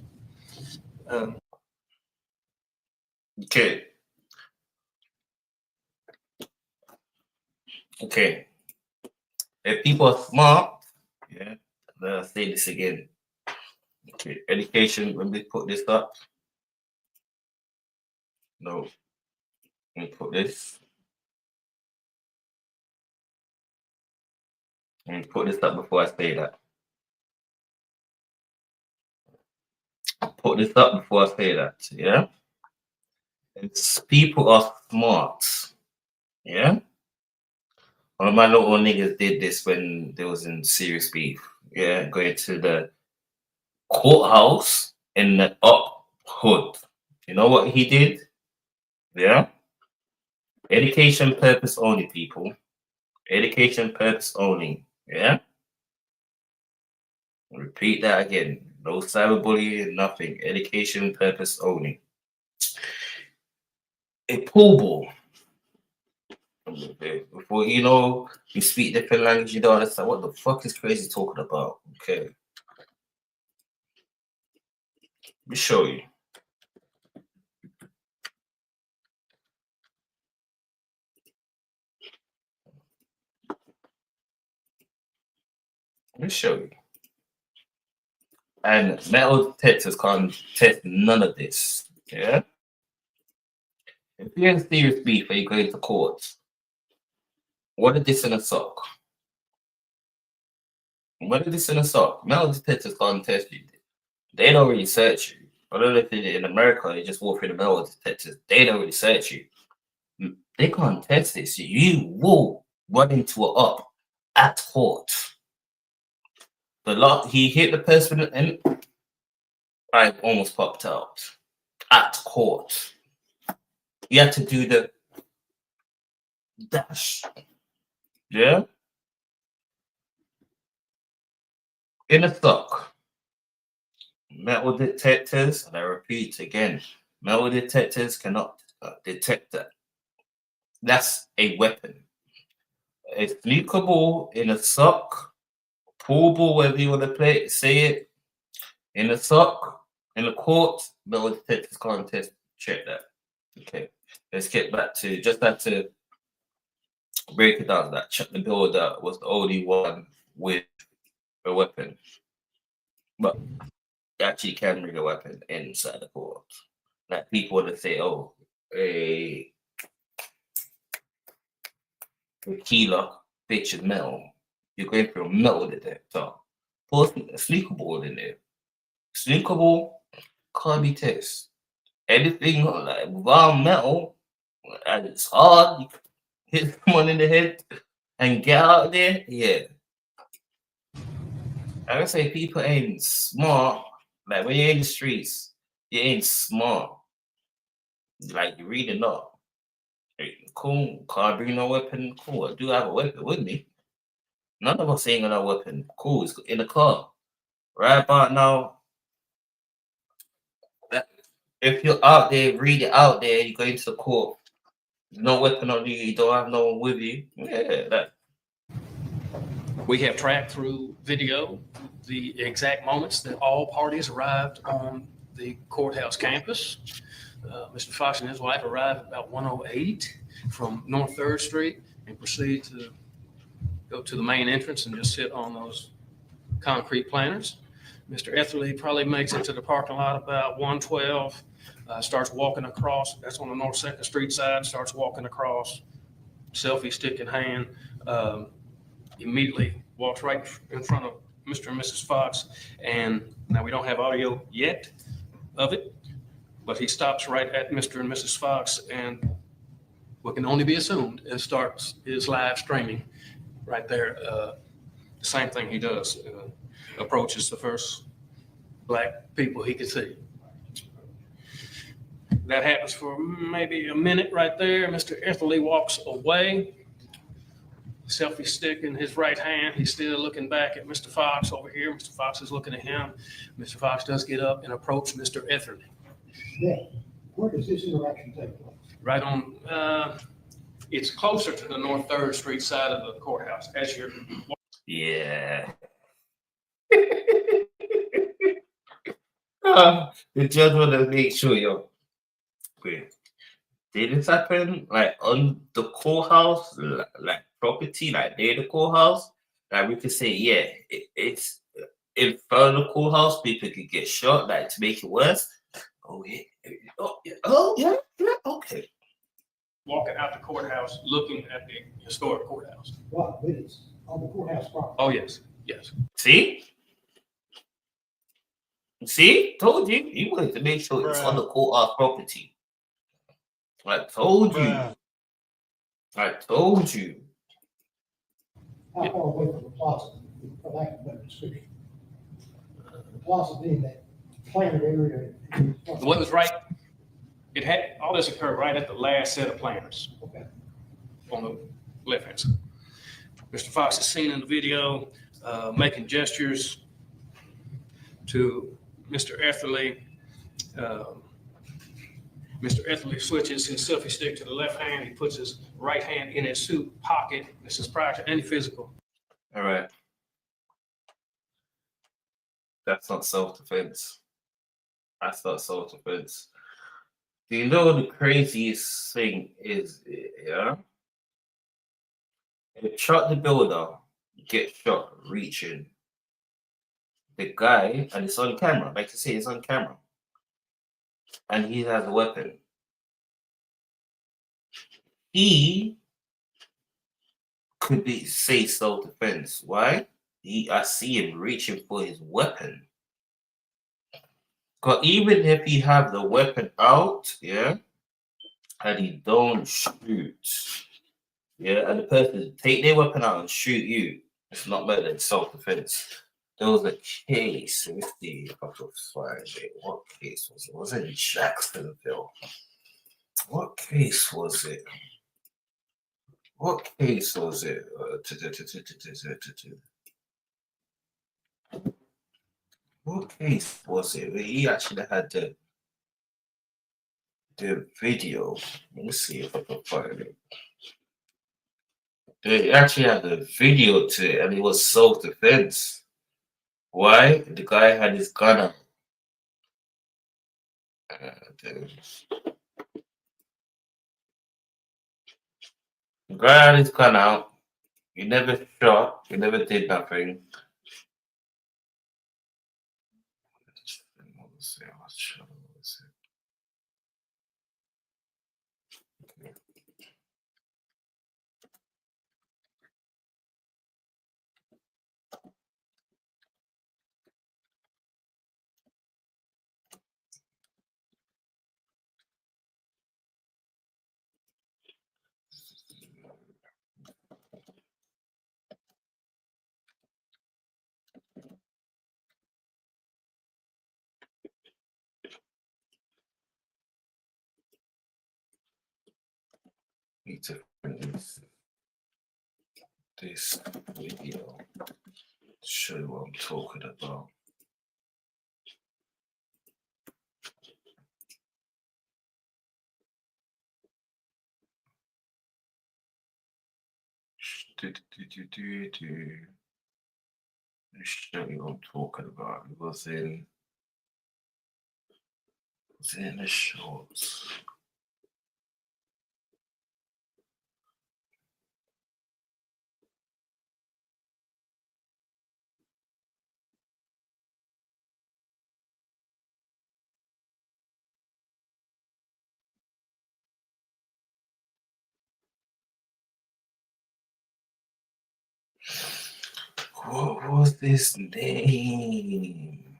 Okay. Okay. If people are smart, yeah, I'll say this again. Okay, education, when we put this up. No. Let me put this. Let me put this up before I say that. Put this up before I say that, yeah? It's people are smart, yeah? One of my little niggas did this when they was in serious beef, yeah? Going to the courthouse in the up hood. You know what he did? Yeah? Education purpose only, people. Education purpose only, yeah? Repeat that again. No cyberbullying, nothing. Education purpose only. A pool ball. Before you know, you speak different language, you don't understand what the fuck is crazy talking about. Okay. Let me show you. Let me show you. And metal detectors can't test none of this. Yeah. If you're in serious beef and you're going to court, what is this in a sock? What is this in a sock? Metal detectors can't test you. They don't really search you. I don't know if in America they just walk through the metal detectors. They don't really search you. They can't test this. You will run into it up at court. He hit the person and I almost popped out at court. You had to do the dash. Yeah? In a sock. Metal detectors, and I repeat again, metal detectors cannot detect that. That's a weapon. A sneaker ball in a sock, pool ball, whatever you want to say it, in a sock, in the court, metal detectors can't check that. Okay, let's get back to, just have to break it down. That Chuck the Builder was the only one with a weapon. But you actually can bring a weapon inside the court. Like people want to say, oh, a kilo bitch is metal. You're going for a metal detector. Put a sneaker ball in there. Sneaker ball can't be tested. Anything like without metal, and it's hard, you hit someone in the head and get out there, yeah. I would say people ain't smart. Like when you're in the streets, you ain't smart. Like you reading up. Hey, cool, can't bring no weapon. Cool, I do have a weapon with me. None of us ain't got a weapon. Cool, it's in the car. Right about now, if you're out there, read it out there, you go into the court, no weapon on you, you don't have no one with you. Yeah, that. We have tracked through video the exact moments that all parties arrived on the courthouse campus. Mr. Fox and his wife arrived at about 1:08. from North 3rd Street and proceed to go to the main entrance and just sit on those concrete planters. Mr. Etherly probably makes it to the parking lot about 1:12, starts walking across. That's on the North 2nd Street side, starts walking across, selfie stick in hand, immediately walks right in front of Mr. and Mrs. Fox. And now we don't have audio yet of it, but he stops right at Mr. and Mrs. Fox, and what can only be assumed, and starts his live streaming right there. The same thing he does, approaches the first black people he could see. That happens for maybe a minute right there. Mr. Etherly walks away, selfie stick in his right hand. He's still looking back at Mr. Fox over here. Mr. Fox is looking at him. Mr. Fox does get up and approach Mr. Etherly. Yeah. Where does this interaction take place? Right on, it's closer to the North 3rd Street side of the courthouse as you're. Yeah. The judge want to make sure, yo. Wait, did this happen like on the courthouse, like property, like near the courthouse? Like we could say, yeah, it's in front of the courthouse. People could get shot, like to make it worse. Oh yeah, yeah, okay. Walking out the courthouse, looking at the historic courthouse. What, but it's on the courthouse property? Oh yes, yes. See, told you. You wanted to make sure it's on the courthouse property. I told you. I told you. How far away from the plaza, for lack of a better description? The plaza being that planted area. What was right? It had all this occurred right at the last set of planters. Okay. On the left hand side. Mr. Fox is seen in the video making gestures to Mr. Etherly. Mr. Etherly switches his selfie stick to the left hand. He puts his right hand in his suit pocket. This is prior to any physical. All right. That's not self-defense. That's not self-defense. Do you know the craziest thing is, yeah? If Chuck the Builder gets shot reaching the guy, and it's on camera, like I say, it's on camera, and he has a weapon, he could be say self-defense. Why? I see him reaching for his weapon. Because even if he have the weapon out, yeah, and he don't shoot, yeah, and the person take their weapon out and shoot you, it's not better than self-defense. There was a case, let me see if I could find it. What case was it? Was it in Jacksonville? What case was it? What case was it? What case was it? He actually had the video. Let me see if I can find it. They actually had the video to it, and it was self-defense. Why? The guy had his gun out. The guy had his gun out. He never shot. He never did nothing. Need to finish this video to show you what I'm talking about. Let me show you what I'm talking about. It was in the shorts. What was his name?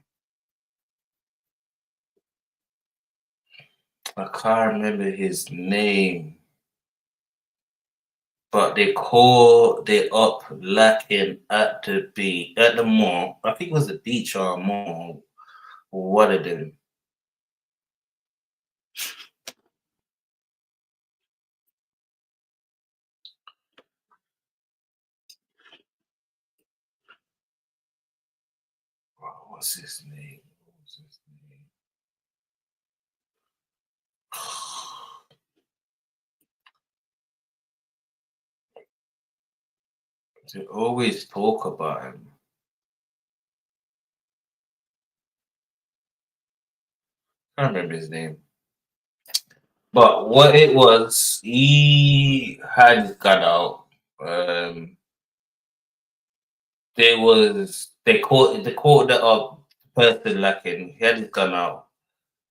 I can't remember his name. But they called it up lacking at the mall. I think it was the beach or a mall. One of them. What's his name? They always talk about him. I can't remember his name. But what it was, he had his gun out. They caught the person lacking. He had his gun out.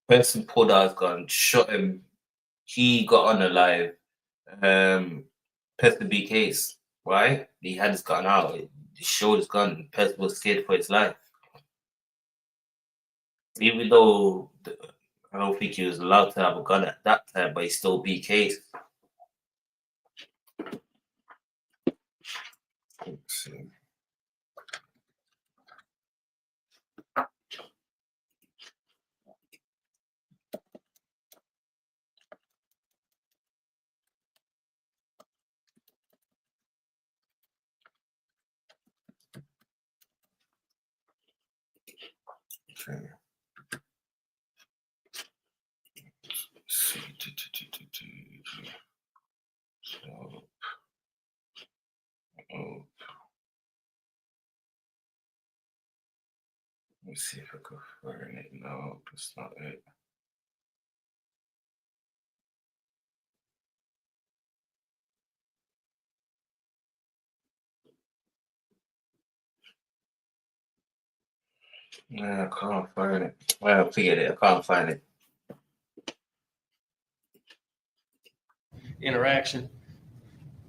Person pulled out his gun, shot him. He got unalive. Person be case, right? He had his gun out. He showed his gun. Person was scared for his life. Even though I don't think he was allowed to have a gun at that time, but he still be case. Let's see. Okay. Let me see if I can find it. No, that's not it. No, I can't find it. Well, forget it. I can't find it. Interaction.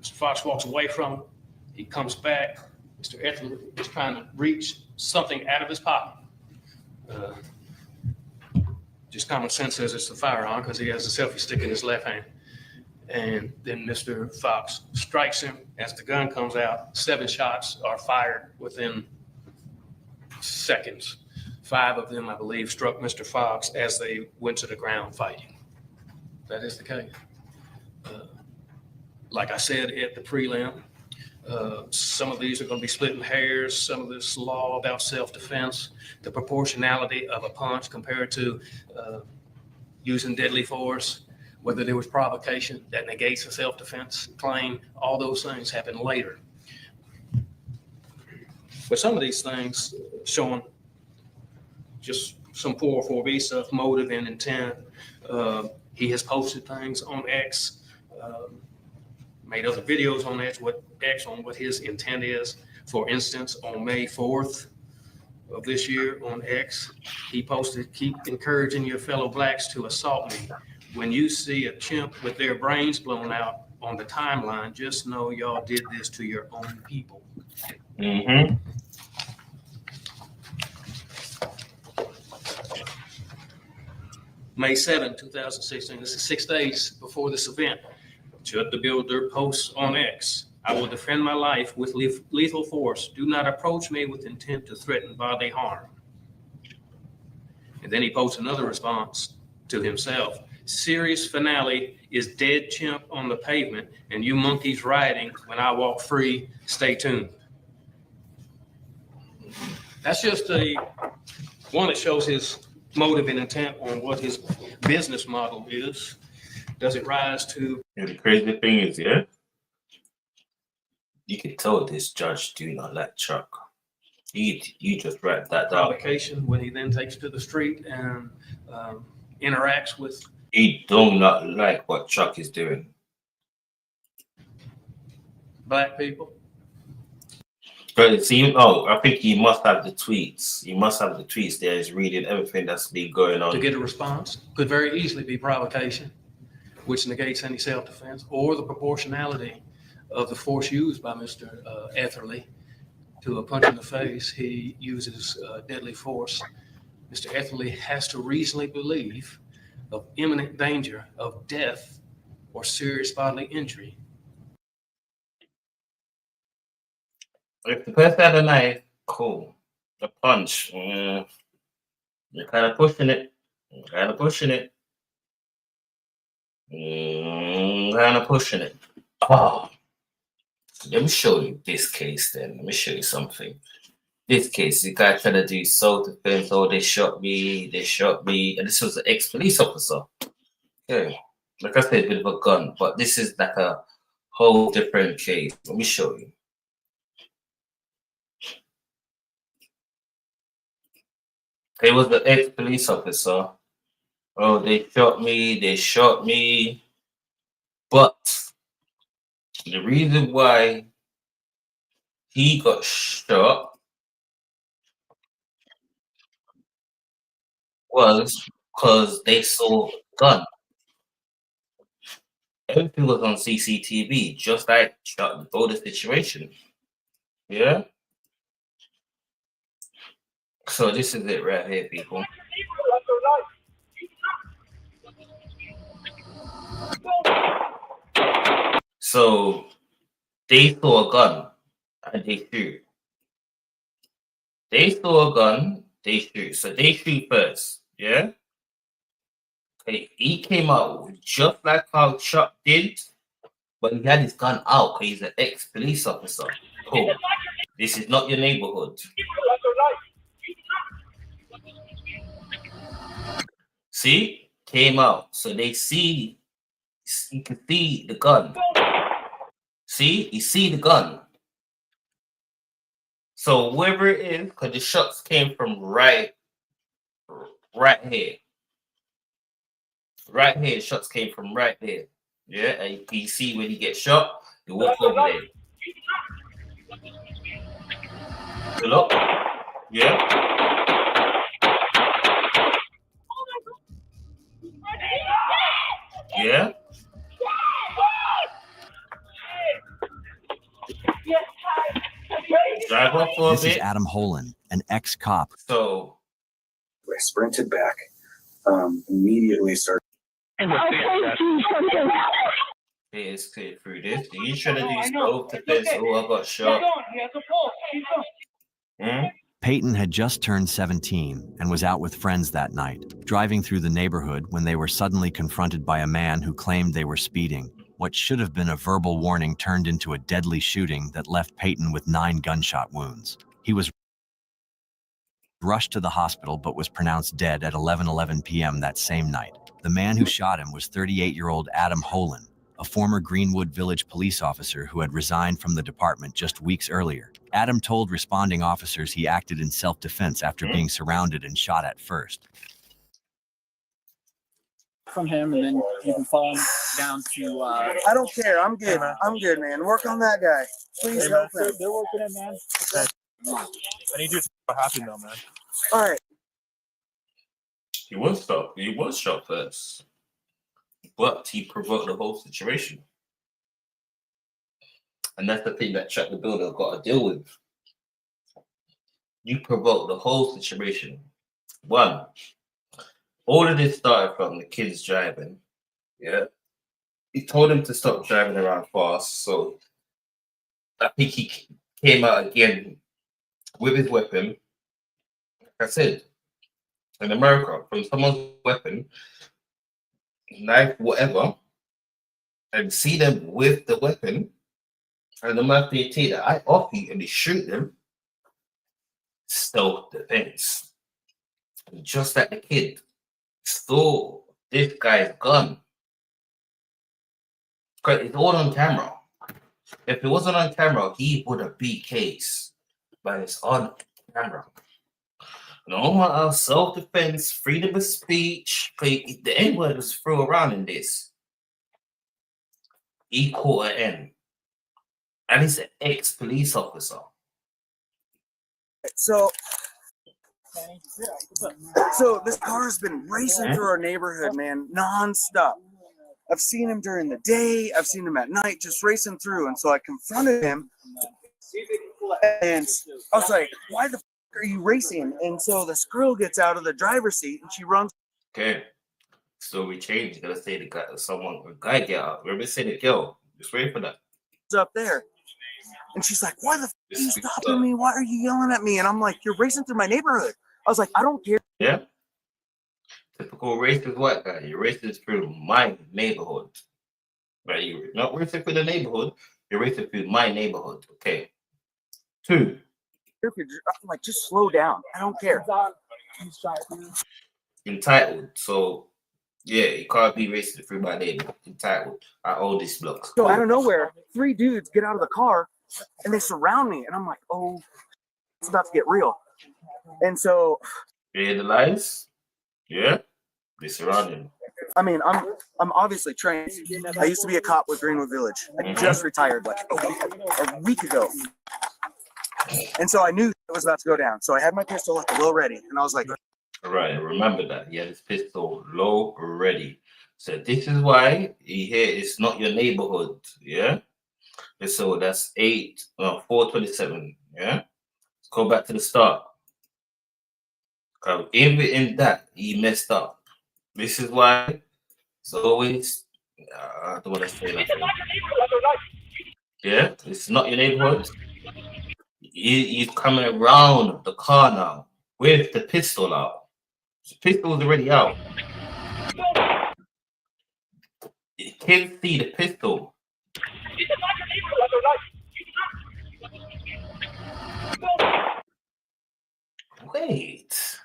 Mr. Fox walks away from him. He comes back. Mr. Etherly is trying to reach something out of his pocket. Just common sense says it's a firearm because he has a selfie stick in his left hand. And then Mr. Fox strikes him as the gun comes out. 7 shots are fired within seconds. 5 of them, I believe, struck Mr. Fox as they went to the ground fighting. That is the case. Like I said at the prelim, some of these are going to be splitting hairs. Some of this law about self-defense, the proportionality of a punch compared to using deadly force, whether there was provocation that negates a self-defense claim, all those things happen later. But some of these things showing just some 404B stuff, motive and intent. He has posted things on X, made other videos on X, on what his intent is. For instance, on May 4th of this year on X, he posted, "Keep encouraging your fellow blacks to assault me. When you see a chimp with their brains blown out on the timeline, just know y'all did this to your own people." Mm-hmm. May 7, 2016, this is 6 days before this event. Chud the Builder posts on X, "I will defend my life with lethal force. Do not approach me with intent to threaten bodily harm." And then he posts another response to himself. "Series finale is dead chimp on the pavement and you monkeys rioting when I walk free. Stay tuned." That's just one that shows his motive and intent on what his business model is. Does it rise to? And the crazy thing is, yeah, you can tell this judge do not like Chuck. You just write that down. Provocation when he then takes to the street and interacts with. He do not like what Chuck is doing. Black people. But it seems, I think he must have the tweets. He must have the tweets there. He's reading everything that's been going on. To get a response could very easily be provocation, which negates any self-defense, or the proportionality of the force used by Mr. Etherly to a punch in the face, he uses deadly force. Mr. Etherly has to reasonably believe of imminent danger of death or serious bodily injury. If the person had a knife, cool. The punch, you're kind of pushing it. Kind of pushing it. Kind of pushing it. Oh, let me show you this case then. Let me show you something. This case, the guy trying to do self-defense. Oh, they shot me. And this was an ex-police officer. Okay. Like I said, a bit of a gun, but this is like a whole different case. Let me show you. It was the ex-police officer. Oh, they shot me. But the reason why he got shot was because they saw a gun. Everything was on CCTV, just like shot before the situation. Yeah? So this is it right here, people. So they saw a gun and they shoot. They saw a gun, they shoot. So they shoot first. Yeah? Okay, he came out just like how Chuck did, but he had his gun out because he's an ex-police officer. Cool. This is not your neighborhood. See? Came out. So they see, you can see the gun. See? You see the gun. So whoever it is, because the shots came from right here. Right here, shots came from right there. Yeah, and you can see when he gets shot, you walk over there. Good luck. Yeah. Yeah. Drive off for a bit. This is Adam Holen, an ex-cop. So I sprinted back, immediately started. It's clear through this. Are you trying to do self-defense? Oh, I got shot. Peyton had just turned 17 and was out with friends that night, driving through the neighborhood when they were suddenly confronted by a man who claimed they were speeding. What should have been a verbal warning turned into a deadly shooting that left Peyton with 9 gunshot wounds. He was rushed to the hospital but was pronounced dead at 11:11 p.m. that same night. The man who shot him was 38-year-old Adam Holen, a former Greenwood Village police officer who had resigned from the department just weeks earlier. Adam told responding officers he acted in self-defense after being surrounded and shot at first. From him, and then you can fall down to. I don't care. I'm good. I'm good, man. Work on that guy. Please help him. They're working it, man. Okay. I need you to happy though, man. All right. He was shot first, but he provoked the whole situation, and that's the thing that Chuck the Builder got to deal with. You provoked the whole situation. One, all of this started from the kids driving. Yeah, he told him to stop driving around fast, so I think he came out again with his weapon. Like I said, in America, from someone's weapon, knife, whatever, and see them with the weapon, and the moment they take the eye off you and they shoot them, self-defense. Just like the kid stole this guy's gun. Because it's all on camera. If it wasn't on camera, he would have beat case. But it's on camera. No matter self-defense, freedom of speech, the N-word was thrown around in this. He caught an N. And he's an ex-police officer. So this car has been racing through our neighborhood, man, nonstop. I've seen him during the day. I've seen him at night, just racing through. And so I confronted him. And I was like, why the are you racing? And so this girl gets out of the driver's seat and she runs. Okay. So we changed. Gotta say a guy get out. Remember saying it, girl. Just wait for that. Up there. And she's like, why the f are you stopping me? Why are you yelling at me? And I'm like, you're racing through my neighborhood. I was like, I don't care. Yeah. Typical racist white guy. You're racing through my neighborhood. Right? You're not racing through the neighborhood. You're racing through my neighborhood. Okay. 2. I'm like, just slow down. I don't care. Entitled. So yeah, you can't be racing through my neighborhood. Entitled. I own this block. So out of nowhere, 3 dudes get out of the car and they surround me. And I'm like, oh, it's about to get real. And so you hear the lies? Yeah. They surround him. I mean, I'm obviously trained. I used to be a cop with Greenwood Village. I just retired like a week ago. And so I knew it was about to go down. So I had my pistol like low ready. And I was like, all right, remember that. He had his pistol low ready. So this is why he here it's not your neighborhood. Yeah. And so that's 427. Yeah. Let's go back to the start. Even in that, he messed up. This is why it's always I don't want to say that. Yeah, it's not your neighborhood. He's coming around the car now with the pistol out. The pistol is already out. You can't see the pistol. Wait.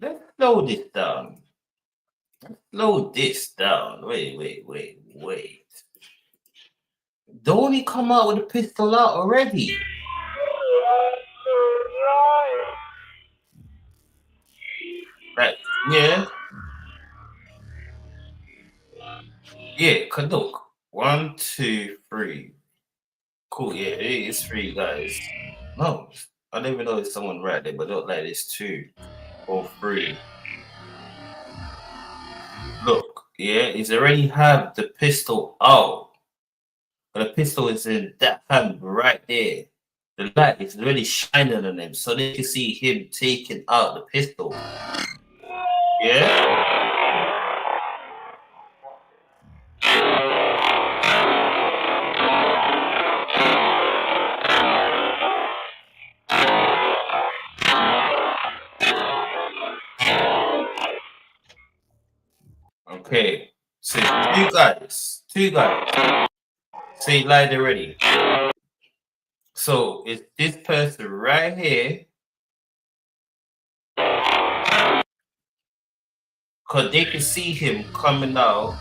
Let's slow this down. Slow this down. Wait. Don't he come out with a pistol out already? Right. Yeah. Yeah, cause look. 1, 2, 3. Cool, yeah, it is 3 guys. No, I don't even know if someone right there, but look like it's 2 or 3. Look, yeah, he's already have the pistol out. But the pistol is in that hand right there. The light is really shining on him, so they can see him taking out the pistol. Yeah? Okay, so 2 guys. So you lied already. So it's this person right here. Cause they can see him coming out.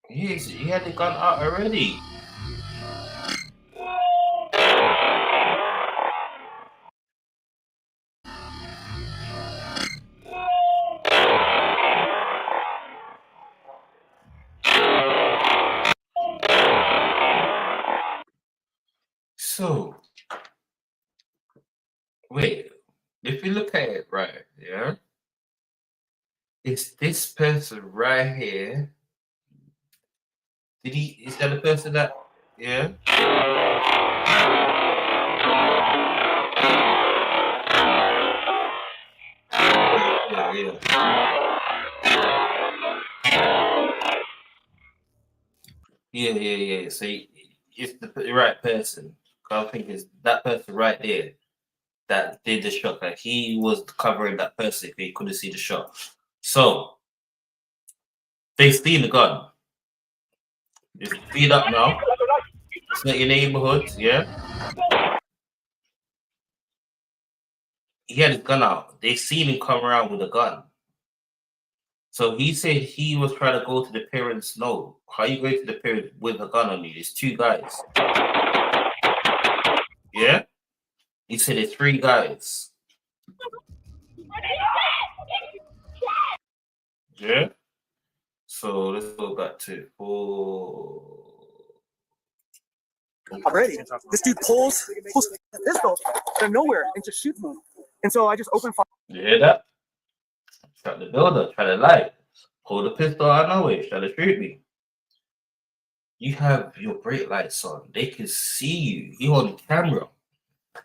He had the gun out already. So, wait, if you look at it right, yeah, it's this person right here. Is that the person that, yeah? Yeah. So it's the right person. I think it's that person right there that did the shot. Like he was covering that person. He couldn't see the shot. So they steal the gun. It's speed up now. It's not your neighborhood, yeah. He had his gun out. They seen him come around with a gun. So he said he was trying to go to the parents. No, how you going to the parents with a gun on you? There's 2 guys. Yeah? He said there's 3 guys. Yeah? So let's go back to 4. I'm ready. This dude pulls the pistol out of nowhere and just shoots me. And so I just open fire. You hear that? Shot the builder, try to lie. Pull the pistol out of nowhere, try to shoot me. You have your brake lights on. They can see you. You're on camera.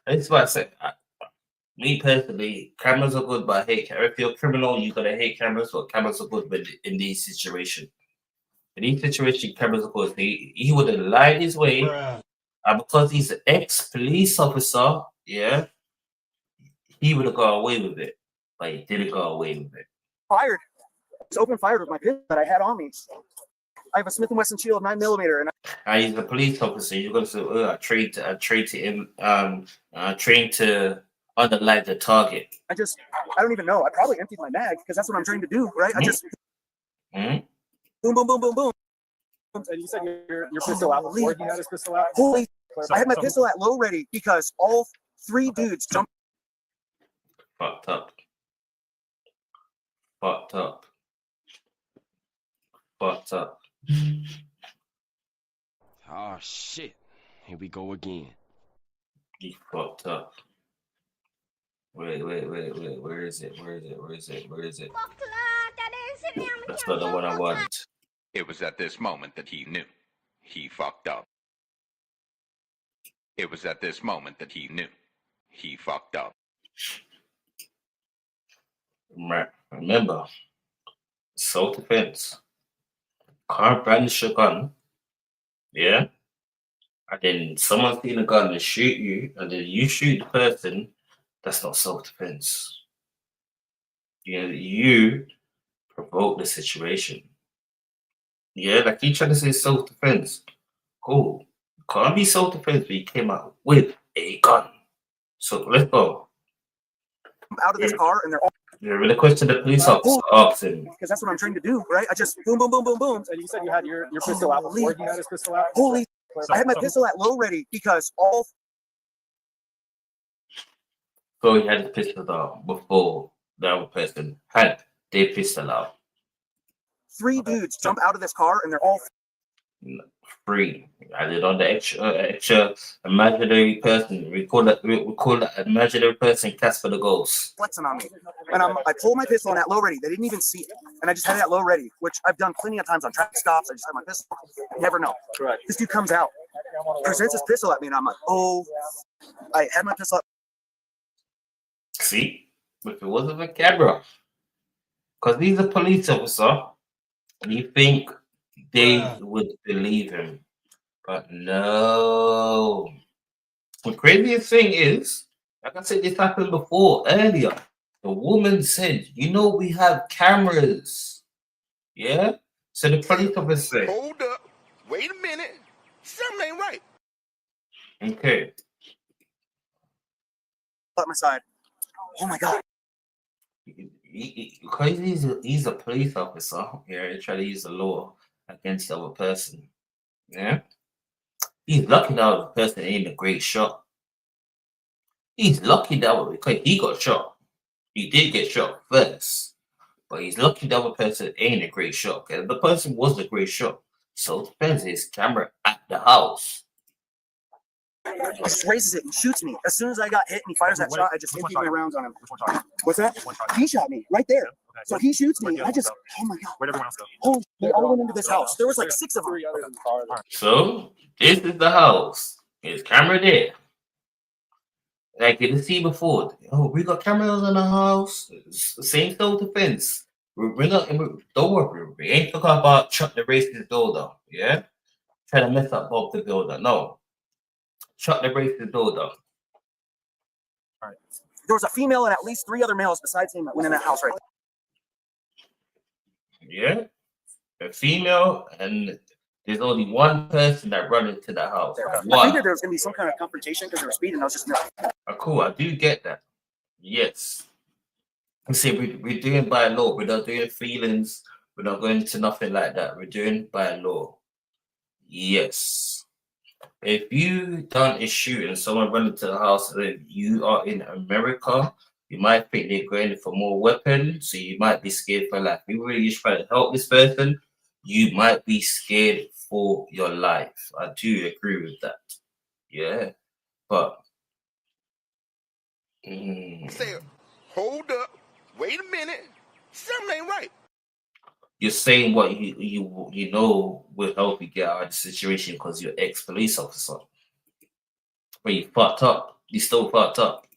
That's why I said, me personally, cameras are good, but I hate cameras. If you're a criminal, you gotta hate cameras, but cameras are good in these situations. In these situations, cameras are good. He would have lied his way. And because he's an ex-police officer, yeah, he would have got away with it. But he didn't go away with it. Fired. It's open fired with my pistol that I had on me. I have a Smith & Wesson Shield 9mm, and He's a police officer. You're gonna say, "Oh, I trained to underline the target." I don't even know. I probably emptied my mag because that's what I'm trained to do, right? I just boom, boom, boom, boom, boom. And you said your pistol out before he had his pistol out? Holy! I had my pistol at low ready because all 3 dudes jumped. Fucked up. Fucked up. Fucked up. Oh shit! Here we go again. He fucked up. Wait. Where is it? That's not the one I wanted. It was at this moment that he knew. He fucked up. It was at this moment that he knew. He fucked up. Remember, self-defense. Can't brandish a gun. Yeah? And then someone's seen a gun and shoot you, and then you shoot the person. That's not self-defense. You provoke the situation. Yeah, like you trying to say self-defense. Cool. Can't be self-defense, but you came out with a gun. So let's go. Out of this car, and they're all. Yeah, really question the police officer asked him. Because that's what I'm trained to do, right? I just boom, boom, boom, boom, boom. And you said you had your pistol out before he had his pistol out? Holy! I had my pistol at low ready because all. So he had his pistol out before the other person had their pistol out. 3 dudes jump out of this car, and they're all. Free. Added on the extra imaginary person. We call that imaginary person Casper the Ghost. Flexing on me, and I pull my pistol on at low ready. They didn't even see it, and I just had it at low ready, which I've done plenty of times on traffic stops. I just have my pistol. You never know. Right. This dude comes out, presents his pistol at me, and I'm like, oh, I had my pistol up. See, if it wasn't a camera, because he's a police officer, and you think they would believe him. But no. The craziest thing is, like I said, this happened before, earlier. The woman said, you know, we have cameras. Yeah? So the police officer said, Hold up. Wait a minute. Something ain't right. Okay. At my side. Oh my God. Because he's a police officer, yeah, he try to use the law against the other person. Yeah. He's lucky that the person ain't a great shot. He's lucky that because he got shot. He did get shot first. But he's lucky the other person ain't a great shot. Because the person was a great shot. So it depends his camera at the house. He just raises it and shoots me. As soon as I got hit and he fires that shot, I just emptied my rounds on him. What's that? He shot me right there. So he shoots me. I just, oh my God. Where'd everyone else go? Oh, they all went into this house. There was like 6 of them. So this is the house. His camera there. Like you didn't see before. Oh, we got cameras in the house. It's the same self-defense. We bring up and don't worry. We ain't talking about Chuck the racist builder. Yeah? Trying to mess up Bob the builder. No. Chuck the racist builder. There was a female and at least 3 other males besides him that went in that house right there. Yeah? A female, and there's only one person that run into the house. I figured there was going to be some kind of confrontation because they were speeding. I was just cool, I do get that. Yes. I say we're doing by law. We're not doing feelings. We're not going to nothing like that. We're doing by law. Yes. If you done a shoot and someone run into the house and you are in America, you might think they're going for more weapons, so you might be scared for life. If you really just try to help this person, you might be scared for your life. I do agree with that. Yeah. But Say, hold up. Wait a minute. Something ain't right. You're saying what you know will help you get out of the situation because you're ex-police officer. But you fucked up. You still fucked up.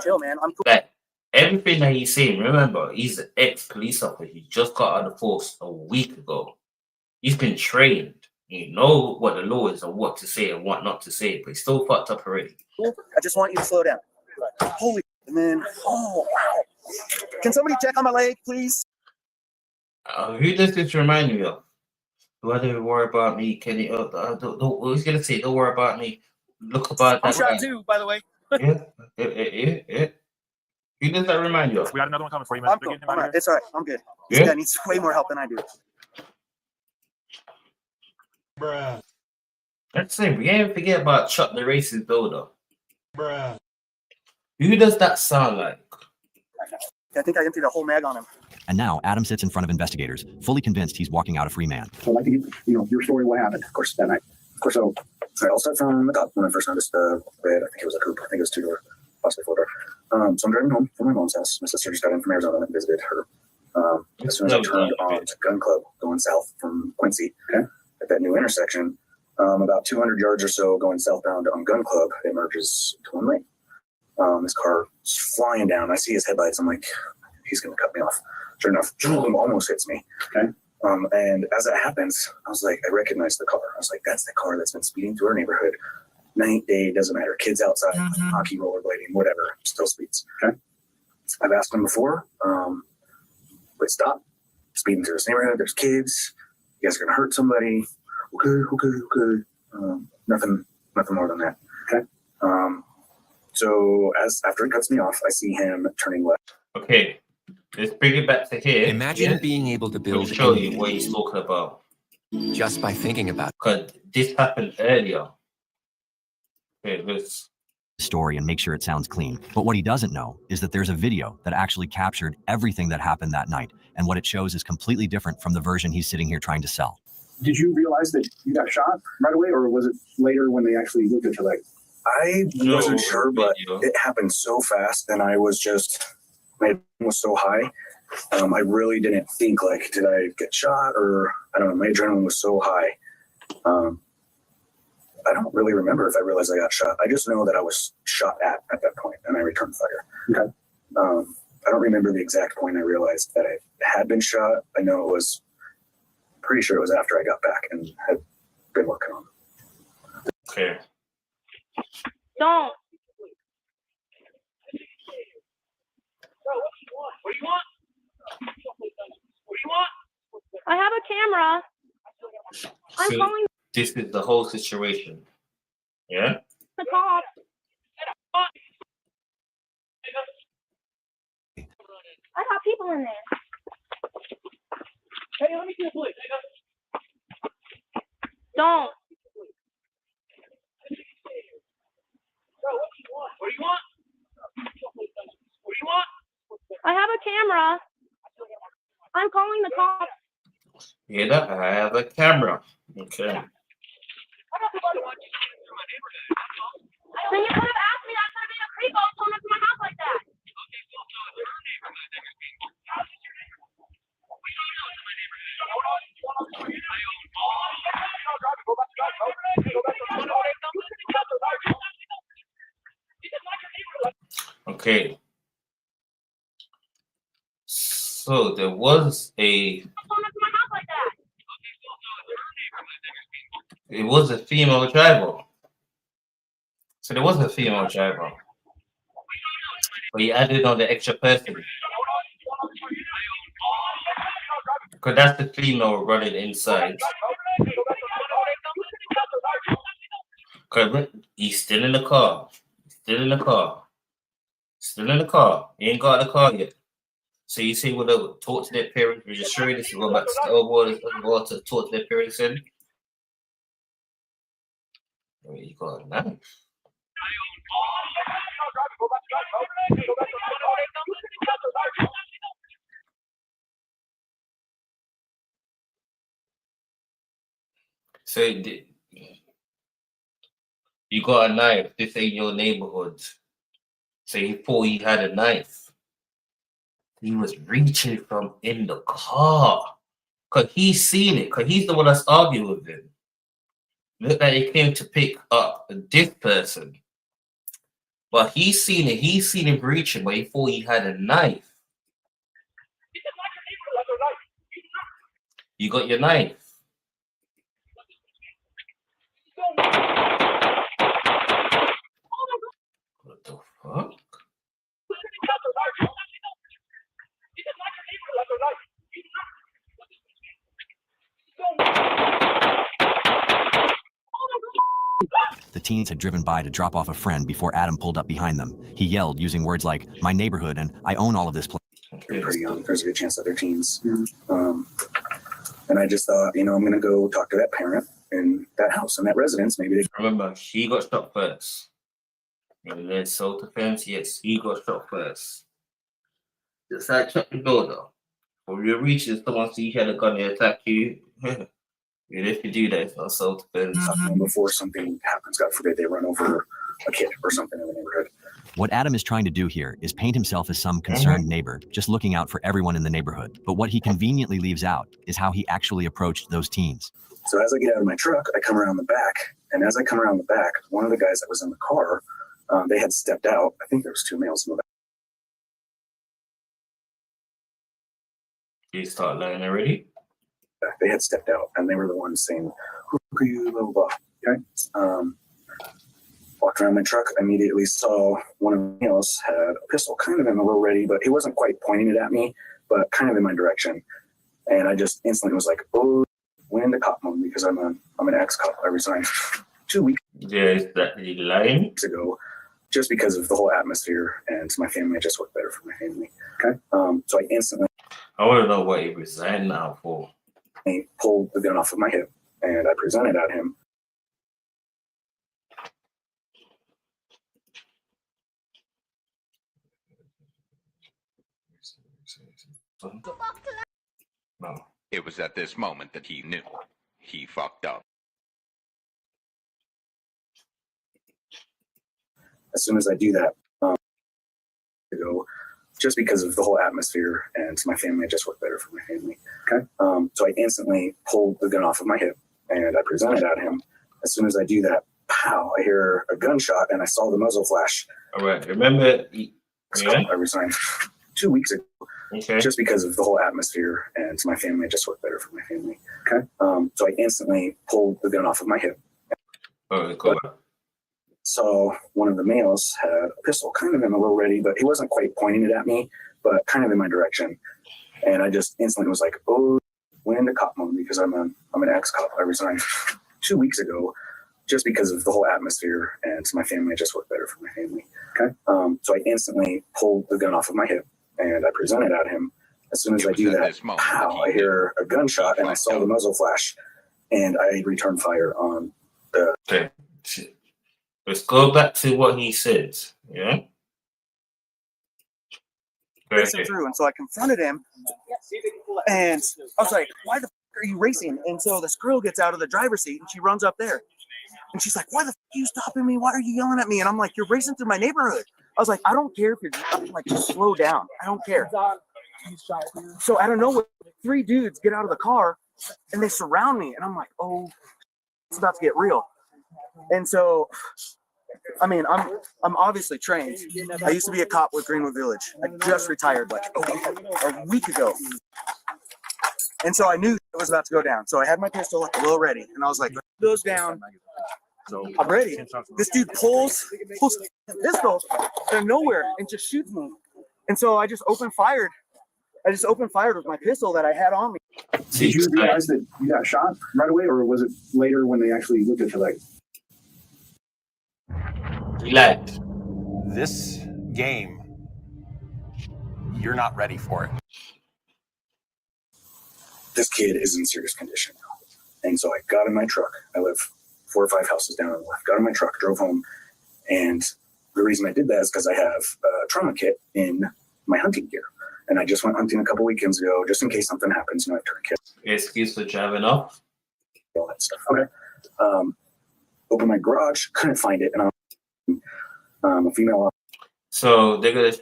Chill, man. I'm cool. Like everything that he's saying, remember, he's an ex-police officer. He just got out of the force a week ago. He's been trained. You know what the law is and what to say and what not to say, but he's still fucked up already. I just want you to slow down. Holy man. Oh, wow. Can somebody check on my leg, please? Who does this remind me of? Do I don't worry about me? Can you? What was gonna say? Don't worry about me. Look about I'm that shot guy. too, by the way. Yeah. Who does that remind you of? We got another one coming for you, man. I'm cool. All right. It's all right. I'm good. This Yeah? guy needs way more help than I do. Bruh. That's the same. We can't forget about Chuck the racist builder. Bruh. Who does that sound like? I think I emptied a whole mag on him. And now Adam sits in front of investigators, fully convinced he's walking out a free man. So I'd like to get, your story, what happened, of course, that night. Of course, so I'll start from the top when I first noticed the bed. I think it was a coupe. I think it was 2-door, possibly 4-door. So I'm driving home from my mom's house. My sister just got in from Arizona and visited her. As soon as I turned on to Gun Club, going south from Quincy, at that new intersection, about 200 yards or so going southbound on Gun Club, it merges into one lane. This car is flying down. I see his headlights. I'm like, he's going to cut me off. Sure enough, almost hits me. Okay. And as that happens, I was like, I recognize the car. I was like, that's the car that's been speeding through our neighborhood. Night, day, doesn't matter. Kids outside, hockey, rollerblading, whatever, still speeds. Okay. I've asked him before, wait, stop. Speeding through this neighborhood. There's kids. You guys are going to hurt somebody. Okay. Nothing more than that. Okay. So after he cuts me off, I see him turning left. Okay. Let's bring it back to here. Imagine being able to build. We'll show you what he's talking about. Just by thinking about it. Because this happened earlier. Okay, let's story and make sure it sounds clean. But what he doesn't know is that there's a video that actually captured everything that happened that night. And what it shows is completely different from the version he's sitting here trying to sell. Did you realize that you got shot right away, or was it later when they actually looked at your leg? I wasn't sure, but it happened so fast, and I was just, my adrenaline was so high. I really didn't think, like, did I get shot, or I don't know, my adrenaline was so high. I don't really remember if I realized I got shot. I just know that I was shot at that point, and I returned fire. Okay. I don't remember the exact point I realized that I had been shot. I know it was, pretty sure it was after I got back and had been working on it. Okay. Don't. What do you want? What do you want? I have a camera. I'm So calling this is the whole situation. Yeah? the cops. I got people in there. Hey, let me see the police. Don't. Bro, what do you want? What do you want? What do you want? I have a camera. I'm calling the cops. You hear that? I have a camera. Okay. Then you could have asked me that. Could have been a creep. I was pulling up to my house like that. Okay. So there was a. It was a female driver. So there was a female driver. But you added on the extra person. Because that's the female running inside. Because he's still in the car. Still in the car. Still in the car. He ain't got the car yet. So you say, well, they'll talk to their parents, register this, go back to Scaleboard to talk to their parents in. You got a knife. So you got a knife. This ain't your neighborhood. So he thought he had a knife. he was reaching from in the car. Because he's seen it. Because he's the one that's arguing with him. Look like he came to pick up this person. But he's seen it. He's seen him reaching, but he thought he had a knife. You got your knife. What the fuck? The teens had driven by to drop off a friend before Adam pulled up behind them. He yelled using words like, "My neighborhood," and "I own all of this place." They're pretty young. There's a good chance that they're teens. And I just thought, I'm going to go talk to that parent in that house, in that residence. Maybe they... Remember, he got shot first. And then self-defense, yes, he got shot first. Just like check the door though. When you're reaching, someone see you had a gun to attack you. If you do that, it's not self-defense. Before something happens, God forbid, they run over a kid or something in the neighborhood. What Adam is trying to do here is paint himself as some concerned neighbor, just looking out for everyone in the neighborhood. But what he conveniently leaves out is how he actually approached those teens. So as I get out of my truck, I come around the back. And as I come around the back, one of the guys that was in the car, they had stepped out. I think there was 2 males in the back. You start lying already? They had stepped out, and they were the ones saying, "Who are you?" Blah, blah, blah. Okay. Walked around my truck, immediately saw one of the males had a pistol, kind of in the low ready, but he wasn't quite pointing it at me, but kind of in my direction. And I just instantly was like, "Oh," went into cop mode because I'm an ex-cop. I resigned 2 weeks ago, just because of the whole atmosphere and my family. I just worked better for my family. Okay. So I instantly. I want to know what he resigned now for. He pulled the gun off of my hip, and I presented at him. No. It was at this moment that he knew. He fucked up. As soon as I do that, just because of the whole atmosphere and my family, I just worked better for my family. Okay. So I instantly pulled the gun off of my hip, and I presented at him. As soon as I do that, pow, I hear a gunshot, and I saw the muzzle flash. All right. Remember, I resigned 2 weeks ago. Okay. Just because of the whole atmosphere and my family, I just worked better for my family. Okay. So I instantly pulled the gun off of my hip. Cool. Saw one of the males had a pistol, kind of in the low ready, but he wasn't quite pointing it at me, but kind of in my direction. And I just instantly was like, "Oh," went into cop mode because I'm an ex-cop. I resigned 2 weeks ago, just because of the whole atmosphere and my family. I just worked better for my family. Okay. So I instantly pulled the gun off of my hip, and I presented at him. As soon as I do that, pow, I hear a gunshot, and I saw the muzzle flash, and I returned fire on the... Okay. Let's go back to what he said, yeah? Racing through, and so I confronted him, and I was like, "Why the fuck are you racing?" And so this girl gets out of the driver's seat, and she runs up there, and she's like, "Why the fuck are you stopping me? Why are you yelling at me?" And I'm like, "You're racing through my neighborhood." I was like, "I don't care if you're like, just slow down. I don't care." So out of nowhere, 3 dudes get out of the car, and they surround me, and I'm like, "Oh, it's about to get real." And so, I mean, I'm obviously trained. I used to be a cop with Greenwood Village. I just retired like a week ago. And so I knew it was about to go down. So I had my pistol like a little ready, and I was like, goes down. I'm ready. This dude pulls the pistol out of nowhere and just shoots me. And so I just opened fired. I just opened fired with my pistol that I had on me. Did you realize that you got shot right away, or was it later when they actually looked at your leg? Relax. This game, you're not ready for it. This kid is in serious condition now. And so I got in my truck. I live 4 or 5 houses down on the left. Got in my truck, drove home. And the reason I did that is because I have a trauma kit in my hunting gear. And I just went hunting a couple weekends ago, just in case something happens. I turn kit. Excuse for driving off. All that stuff. Okay. Open my garage, couldn't find it. And a female. So they're gonna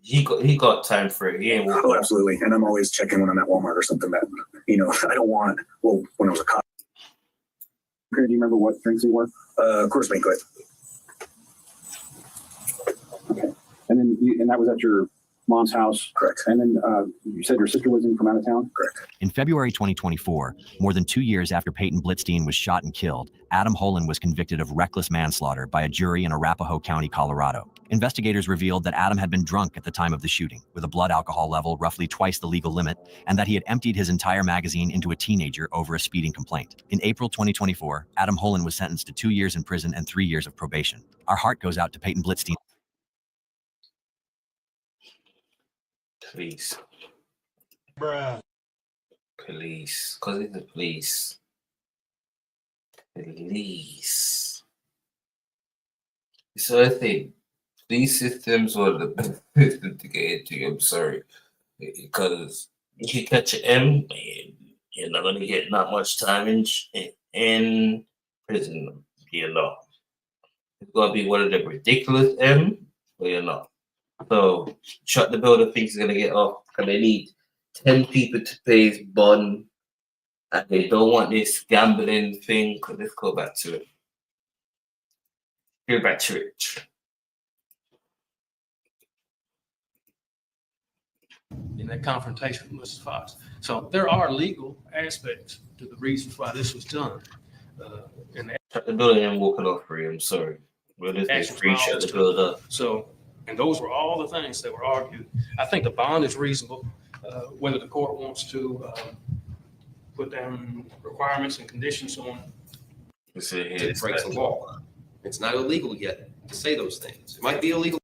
he got time for it. He ain't walking. Oh, absolutely. And I'm always checking when I'm at Walmart or something that, you know, I don't want, well, when I was a cop. Okay, do you remember what drinks they were? Of course, banquet. Okay. And then and that was at your mom's house? Correct. And then you said your sister was in from out of town? Correct. In February 2024, more than 2 years after Peyton Blitzstein was shot and killed, Adam Holland was convicted of reckless manslaughter by a jury in Arapahoe County, Colorado. Investigators revealed that Adam had been drunk at the time of the shooting, with a blood alcohol level roughly twice the legal limit, and that he had emptied his entire magazine into a teenager over a speeding complaint. In April 2024, Adam Holland was sentenced to 2 years in prison and 3 years of probation. Our heart goes out to Peyton Blitzstein. Police. Bruh. Police. Because it's the police. Police. So I think these systems are the best system to get into. I'm sorry. Because if you catch an M, you're not going to get that much time in prison. You know. It's going to be one of the ridiculous M, but you're not. So shut the builder thinks he's gonna get off because they need 10 people to pay his bond, and they don't want this gambling thing. Let's go back to it. Go back to it. In that confrontation with Mrs. Fox. So there are legal aspects to the reasons why this was done. And shut the builder and walking off free. I'm sorry. We'll just shut the builder. So, and those were all the things that were argued. I think the bond is reasonable. Whether the court wants to put down requirements and conditions on it breaks the law. It's not illegal yet to say those things. It might be illegal.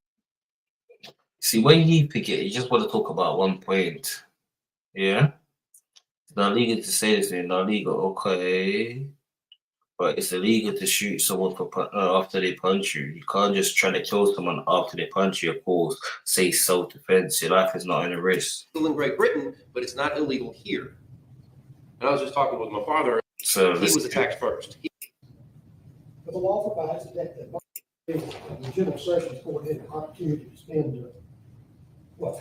See, when you pick it, you just want to talk about one point. Yeah? It's not legal to say this, it's not legal, okay. But it's illegal to shoot someone after they punch you. You can't just try to kill someone after they punch you, of course. Say self-defense. Your life is not in a risk. In Great Britain, but it's not illegal here. And I was just talking with my father. So he was attacked first. But the law provides that the General Sessions Court had an opportunity to spend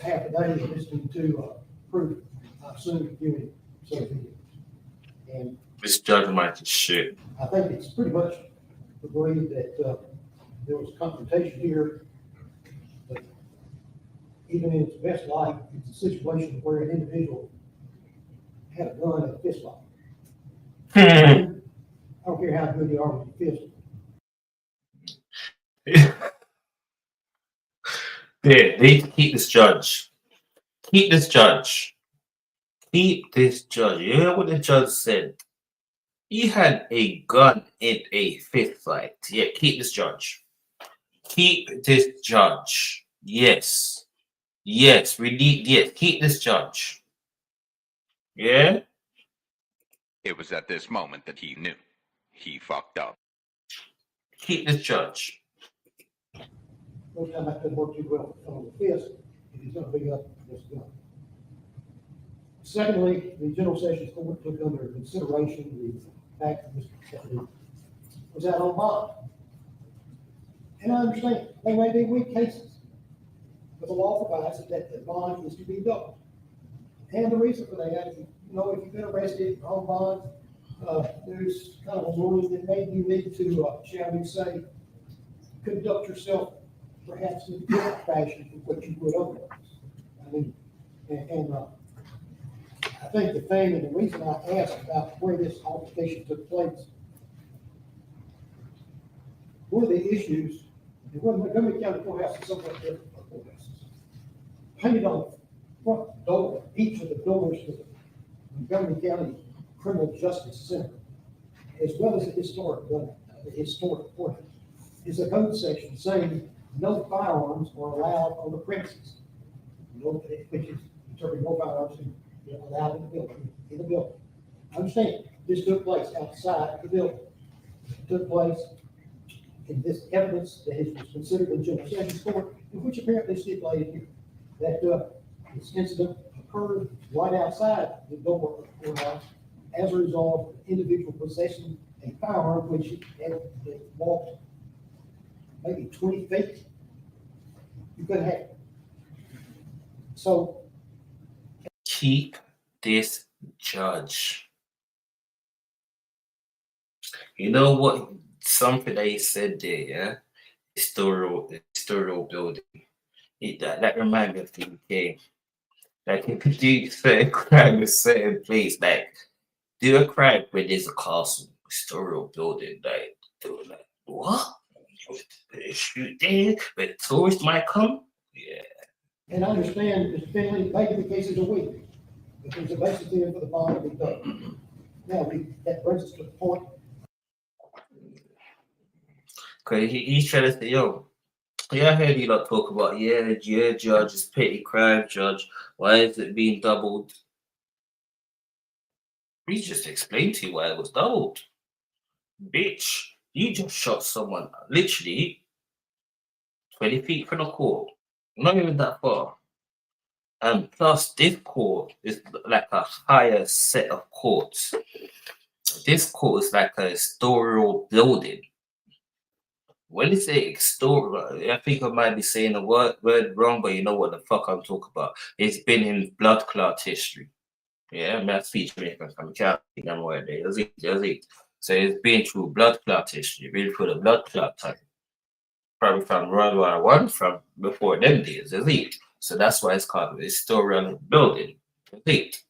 half a day listening to proof. I assume giving something. And this judge might be shit. I think it's pretty much agreed that there was confrontation here. But even in its best light, it's a situation where an individual had a gun and a fist fight. I don't care how good you are with your fist. Yeah, they need to keep this judge. Keep this judge. Keep this judge. You hear what the judge said? He had a gun in a fist fight. Yeah, keep this judge. Keep this judge. Yes. Yes, we need, yes, keep this judge. Yeah? It was at this moment that he knew. He fucked up. Keep this judge. One time I couldn't work too well on the fist, if he's going to pick up this gun. Secondly, the General Sessions Court took under consideration the fact that Mr. Kennedy was out on bond. And I understand they may be weak cases, but the law provides that the bond is to be doubled. And the reason for that is, if you've been arrested on bond, there's kind of a ruling that maybe you need to, shall we say, conduct yourself perhaps in a different fashion from what you would otherwise. I mean, I think the thing and the reason I asked about where this altercation took place, one of the issues, and when Montgomery County Courthouse is somewhat different from courthouses, painted on the front door, each of the doors to the Montgomery County Criminal Justice Center, as well as the historic courthouse, is a code section saying no firearms are allowed on the premises. Which is interpreting no firearms allowed in the building. I understand this took place outside the building. It took place in this evidence that was considered in General Sessions Court, in which apparently stipulated here that this incident occurred right outside the door of the courthouse as a result of individual possessing a firearm which had walked maybe 20 feet. You couldn't have it. So keep this judge. You know what? Something that he said there, yeah? Historical building. That reminds me of the UK. Like if you do certain crime in a certain place, like do a crime where there's a castle, historical building, like do like what? Shoot there, where tourists might come? Yeah. and I understand there's been maybe the cases a week, but there's a basis there for the bond to be done. Now, that brings us to the point. Cause he's trying to say, yo, yeah, I heard you lot talk about, yeah, judge is petty crime, judge. Why is it being doubled? We just explained to you why it was doubled. Bitch, you just shot someone literally 20 feet from the court. Not even that far. And plus, this court is like a higher set of courts. This court is like a historical building. When you say historical, I think I might be saying the word wrong, but you know what the fuck I'm talking about. It's been in blood clot history. Yeah, I'm not featuring from Catholic and where they does it. So it's been through blood clot history, been through the blood clot time. Probably from World War One, from before them days, is it? So that's why it's called a historical building. Is it?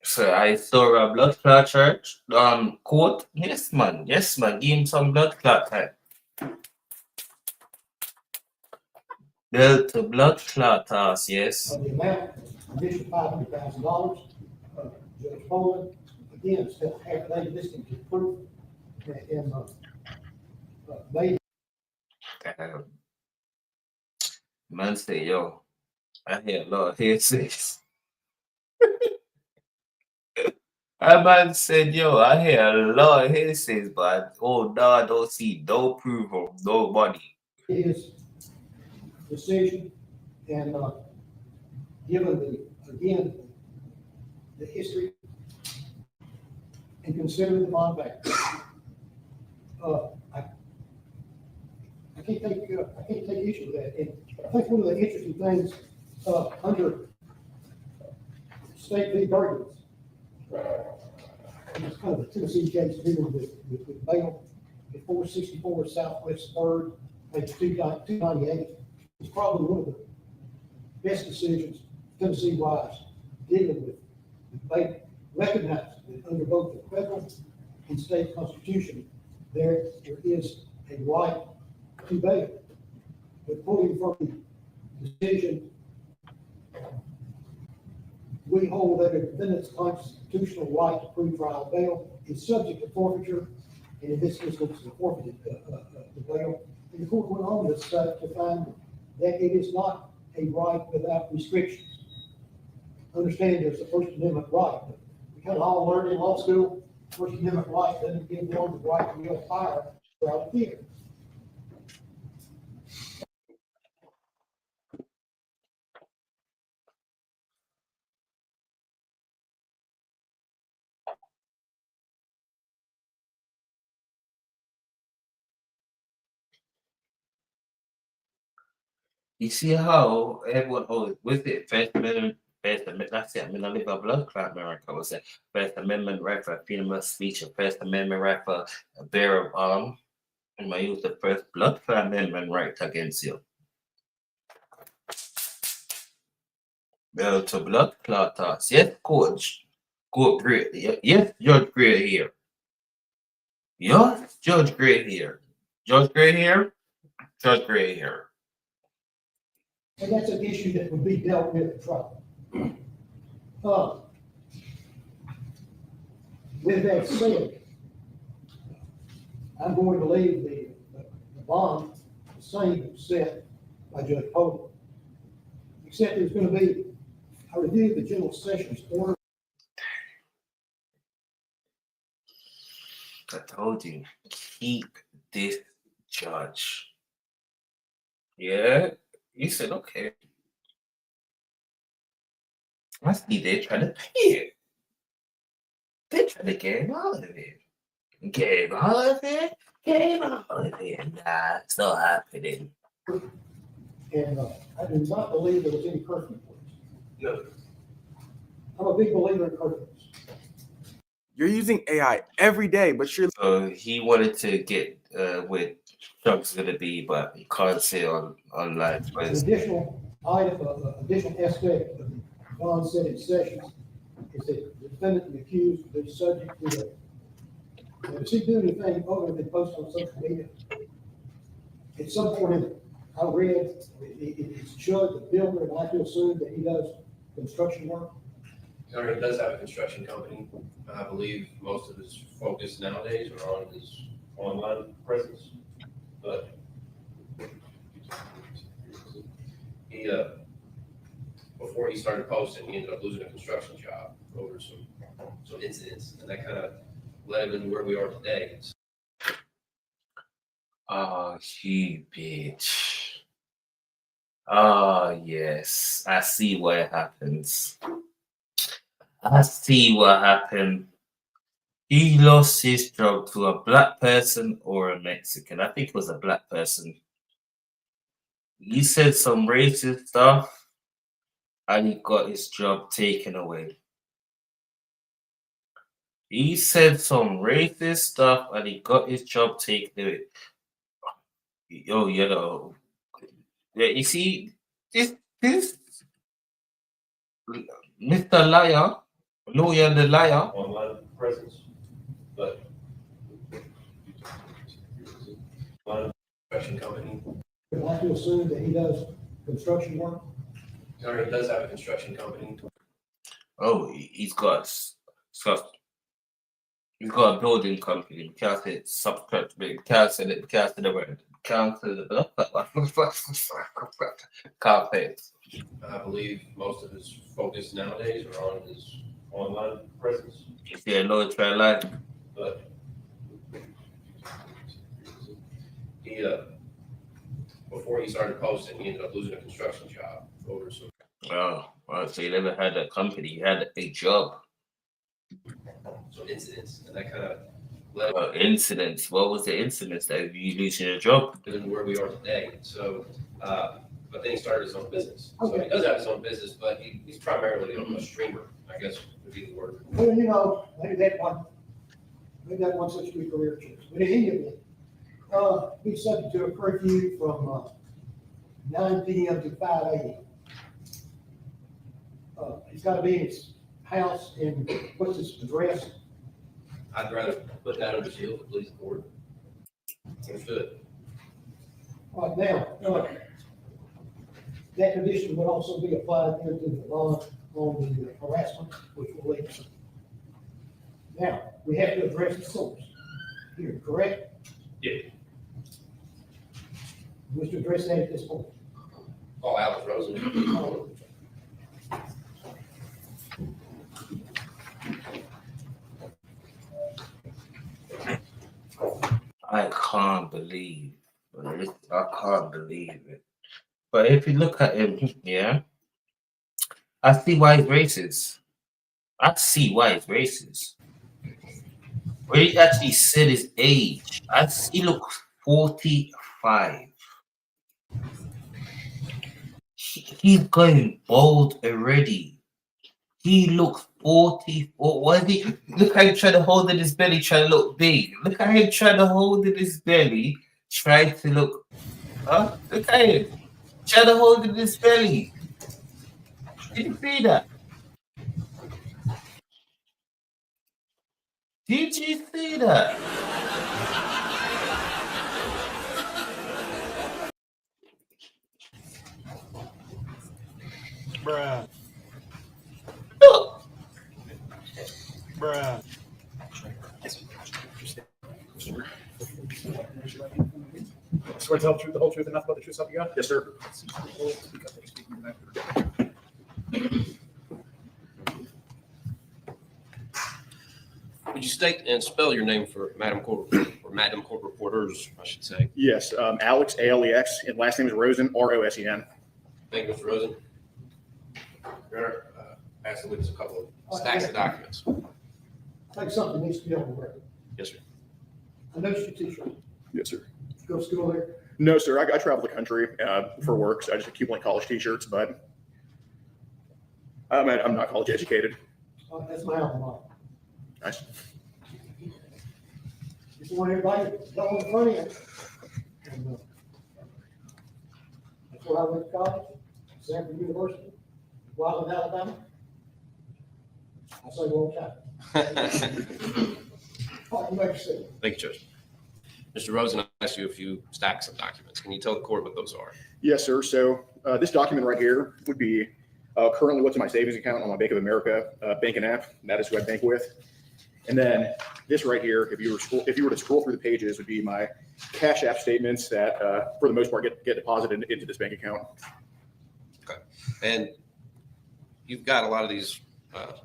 So I saw a blood clot church, court. Yes, man. Give him some blood clot time. Built a blood clot house, yes. The amount, additional $500,000, Judge Poland, again, still half a day listening to proof, and made. Man say, yo, I hear a lot of hearsays. A man said, yo, I hear a lot of hearsays, but oh no, I don't see no proof of nobody. His decision, and given the history, and considering the bond back, I can't take issue with that. And I think one of the interesting things under state v. Burgess, it's kind of a Tennessee case dealing with bail at 464 Southwest 3rd, page 298. It's probably one of the best decisions Tennessee-wise dealing with bail, recognizing that under both the federal and state constitution, there is a right to bail. But pulling from the decision, we hold that a defendant's constitutional right to pre-trial bail is subject to forfeiture, and in this instance, the forfeited the bail. And the court went on to find that it is not a right without restrictions. Understand there's a First Amendment right, but we kind of all learned in law school, First Amendment right doesn't give one the right to yell fire without fear. You see how everyone always with it, First Amendment, that's it. I mean, I live a blood clot America. Was it First Amendment right for freedom of speech, and First Amendment right for a bearer of arms? And I use the first blood clot amendment right against you. Well, to blood clot us. Yes, coach. Court great. Yes, Judge Gray here. Yes, Judge Gray here. Judge Gray here. Judge Gray here. And that's an issue that would be dealt with at trial. With that said, I'm going to leave the bond the same set by Judge Poland. Except there's going to be a review of the general sessions order. I told you, keep this judge. Yeah, you said okay. I see they're trying to pay it. They're trying to get him out of it. Get him out of it? Get him out of it. Nah, it's not happening. And I do not believe there was any curfew. No. I'm a big believer in curfews. You're using AI every day, but you're. So he wanted to get with Trump's going to be, but he can't say on live. An additional item, additional aspect of the bond setting sessions is that the defendant and the accused will be subject to a, does he do anything other than post on social media? At some point in it, I read it's Chud, the builder, and I have to assume that he does construction work. He does have a construction company. I believe most of his focus nowadays are on his online presence. But he, before he started posting, he ended up losing a construction job over some incidents, and that kind of led him into where we are today. Oh, you bitch. Oh, yes. I see what happens. I see what happened. He lost his job to a black person or a Mexican. I think it was a black person. He said some racist stuff and he got his job taken away. He said some racist stuff and he got his job taken away. Oh, you know. Yeah, you see, this Mr. Liar, lawyer the liar. Online presence, but construction company. I have to assume that he does construction work. He does have a construction company. Oh, he's got a building company. We can't say it's subscribed. We can't say it. We can't say the word. Can't say the can't say it. I believe most of his focus nowadays are on his online presence. You see a lawyer try lie. But he, before he started posting, he ended up losing a construction job over some. Oh, well, so you never had a company. You had a job. Some incidents, and that kind of led. Incidents. What was the incidents that you losing your job? And where we are today. So, but then he started his own business. So he does have his own business, but he's primarily a streamer, I guess would be the word. Well, you know, maybe that one such good career choice. But in any event, be subject to a curfew from 9 p.m. to 5 a.m. He's got to be in his house, and what's his address? I'd rather put that under seal for police court. Understood. Right now, that condition would also be applied into the law on the harassment, which will lead to. Now, we have to address the source here, correct? Yeah. We wish to address that at this point. Oh, Alex Rosen. I can't believe it. But if you look at him, yeah, I see why he's racist. When he actually said his age, he looks 45. He's going bald already. He looks 44. What is he? Look how he trying to hold in his belly, trying to look big. Look how he trying to hold in his belly, trying to look. Huh? Look at him. Trying to hold in his belly. Did you see that? Did you see that? Bruh. Look. Bruh. Swear to tell the truth, the whole truth, and nothing but the truth, so help you God? Yes, sir. Would you state and spell your name for Madam Court, or Madam Court reporters, I should say? Yes, Alex, Alex, and last name is Rosen, Rosen. Thank you, Mr. Rosen. Ask the witness a couple of stacks of documents. I think something needs to be on the record. Yes, sir. I noticed your t-shirt. Yes, sir. You go to school there? No, sir. I travel the country for work, so I just accumulate college T-shirts. But I'm not college educated. That's my alma mater. Nice. Just want everybody to go on the front end. And, that's where I went to college, Stanford University, while in Alabama. I say, well, okay. Thank you, Judge. Mr. Rosen, I asked you a few stacks of documents. Can you tell the court what those are? Yes, sir. So this document right here would be currently what's in my savings account on my Bank of America banking app. That is who I bank with. And then this right here, if you were to scroll through the pages, would be my Cash App statements that, for the most part, get deposited into this bank account. Okay. And you've got a lot of these,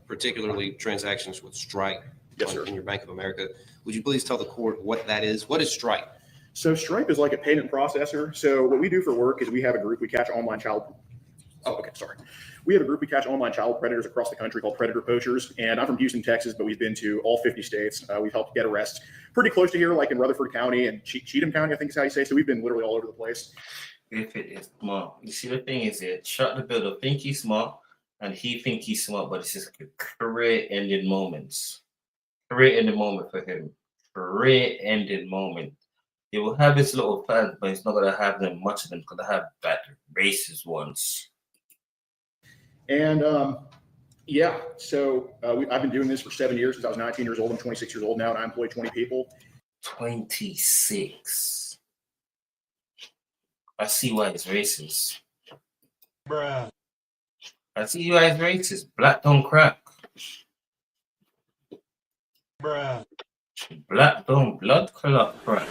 particularly transactions with Stripe. Yes, sir. In your Bank of America. Would you please tell the court what that is? What is Stripe? So Stripe is like a payment processor. So what we do for work is we have a group, we catch online We have a group, we catch online child predators across the country called Predator Poachers. And I'm from Houston, Texas, but we've been to all 50 states. We've helped get arrests pretty close to here, like in Rutherford County and Cheatham County, I think is how you say. So we've been literally all over the place. If it is smart. You see, the thing is, Chuck the Builder think he's smart, and he think he's smart, but it's just career-ending moments. Career-ending moment for him. Career-ending moment. He will have his little fans, but he's not going to have them, much of them, because they have that racist ones. And yeah, so I've been doing this for 7 years since I was 19 years old. I'm 26 years old now, and I employ 20 people. 26. I see why it's racist. Bruh. I see why it's racist. Black don't crack. Bruh. Black don't blood clot crack.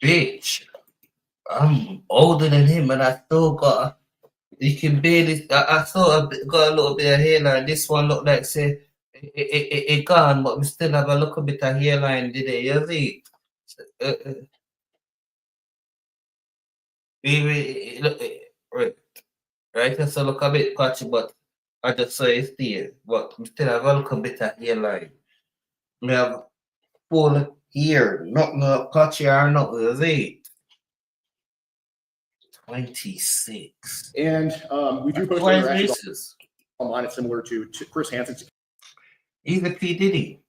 Bitch, I'm older than him and I still got, you can barely, I still got a little bit of hairline. This one look like, say, it gone, but we still have a little bit of hairline today, you see? Right, so look a bit patchy, but I just say it's there, but we still have a little bit of hairline. We have full hair, not patchy or nothing, you see? 26. And we do post other actions online. It's similar to Chris Hansen's. He's a P. Diddy.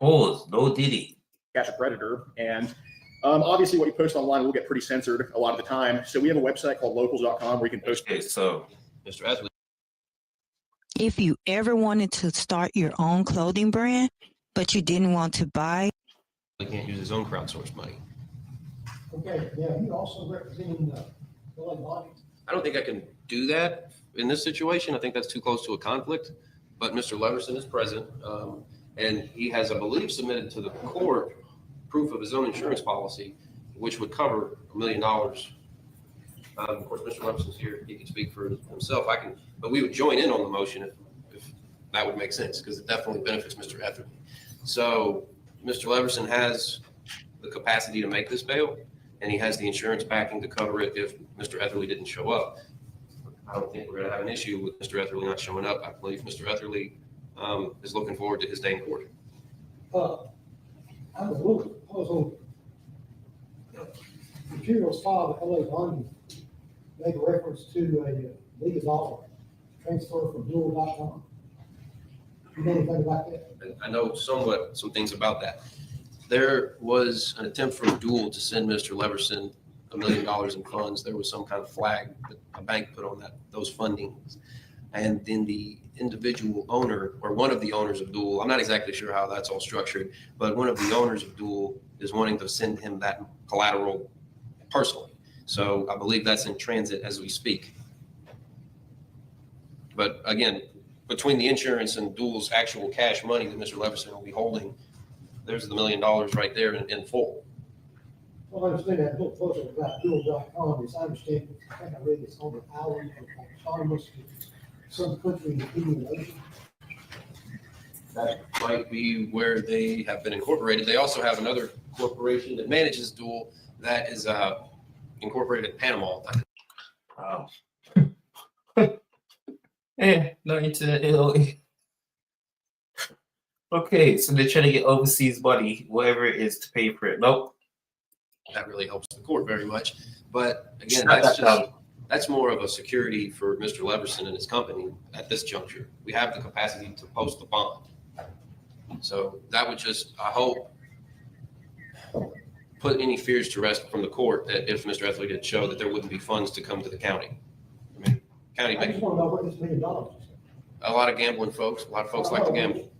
Pause. No Diddy. Catch a Predator. And obviously what you post online will get pretty censored a lot of the time. So we have a website called locals.com where you can post. Okay, so Mr. Athley. If you ever wanted to start your own clothing brand, but you didn't want to buy. He can't use his own crowdsourced money. Okay, yeah, you also representing I don't think I can do that in this situation. I think that's too close to a conflict. But Mr. Leverson is present, and he has, I believe, submitted to the court proof of his own insurance policy, which would cover $1 million. Of course, Mr. Leverson's here; he can speak for himself. But we would join in on the motion if that would make sense, because it definitely benefits Mr. Etherly. So Mr. Leverson has the capacity to make this bail, and he has the insurance backing to cover it if Mr. Etherly didn't show up. I don't think we're going to have an issue with Mr. Etherly not showing up. I believe Mr. Etherly is looking forward to his day in court. I'm a little puzzled. Materials filed at LA London make a reference to a legal dollar transfer from dual.com. You know anything about that? I know somewhat some things about that. There was an attempt from Dual to send Mr. Leverson $1 million in funds. There was some kind of flag that a bank put on those fundings. And then the individual owner, or one of the owners of Dual, I'm not exactly sure how that's all structured, but one of the owners of Dual is wanting to send him that collateral personally. So I believe that's in transit as we speak. But again, between the insurance and Dual's actual cash money that Mr. Leverson will be holding, there's the $1 million right there in full. Well, I understand that a little closer about dual.com is I understand, I think I read this on the island of autonomous to some country in the Indian Ocean. That might be where they have been incorporated. They also have another corporation that manages Dual that is incorporated in Panama. Wow. Yeah, no internet. Okay, so they're trying to get overseas money, whatever it is, to pay for it. Nope. That really helps the court very much. But again, Shut that's that down. that's more of a security for Mr. Leverson and his company at this juncture. We have the capacity to post the bond. So that would just, I hope, put any fears to rest from the court that if Mr. Ethley did show that there wouldn't be funds to come to the county. I mean, county I just makes want to know what this $1 million is. a lot of gambling folks. A lot of folks like to gamble.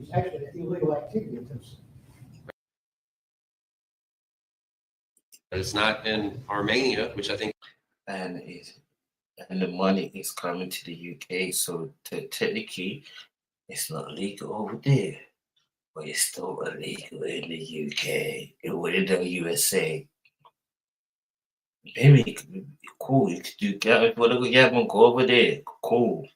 It's actually an illegal activity in Tennessee. It's not in Armenia, which I think. And the money is coming to the UK, so technically it's not legal over there, but it's still illegal in the UK. It would in the USA. Maybe it could be cool. You could do whatever you want, go over there. Cool.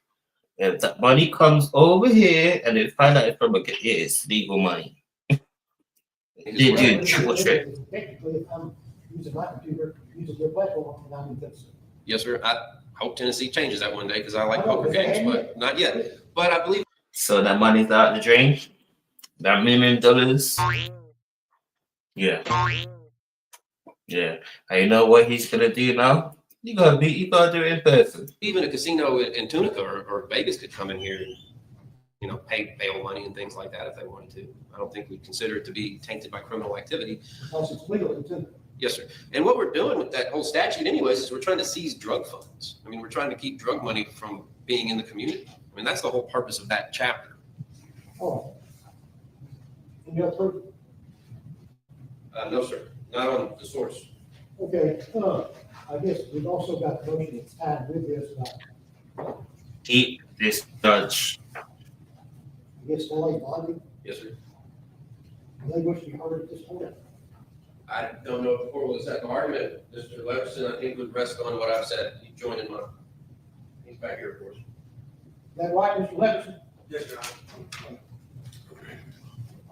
If that money comes over here and they find out it's from it's legal money. They do triple check. Technically, if I'm using my computer, using your platform, and I'm in Tennessee. Yes, sir. I hope Tennessee changes that one day because I like poker games, but not yet. But I believe. So that money's out the drain. That $1 million. Yeah. Yeah. And you know what he's gonna do now? You gotta do it in person. Even a casino in Tunica or Vegas could come in here and, you know, pay bail money and things like that if they wanted to. I don't think we consider it to be tainted by criminal activity. Because it's legal in Tunica. Yes, sir. And what we're doing with that whole statute anyways is we're trying to seize drug funds. I mean, we're trying to keep drug money from being in the community. I mean, that's the whole purpose of that chapter. Oh. Any other proof? No, sir. Not on the source. Okay, I guess we've also got the motion that's tied with this, Keep this judge. I guess LA bonding, Yes, sir. they wish to be heard at this point. I don't know if the court will accept the argument. Mr. Leverson, I think, would rest on what I've said. He joined in mine. He's back here, of course. Is that right, Mr. Leverson? Yes, sir.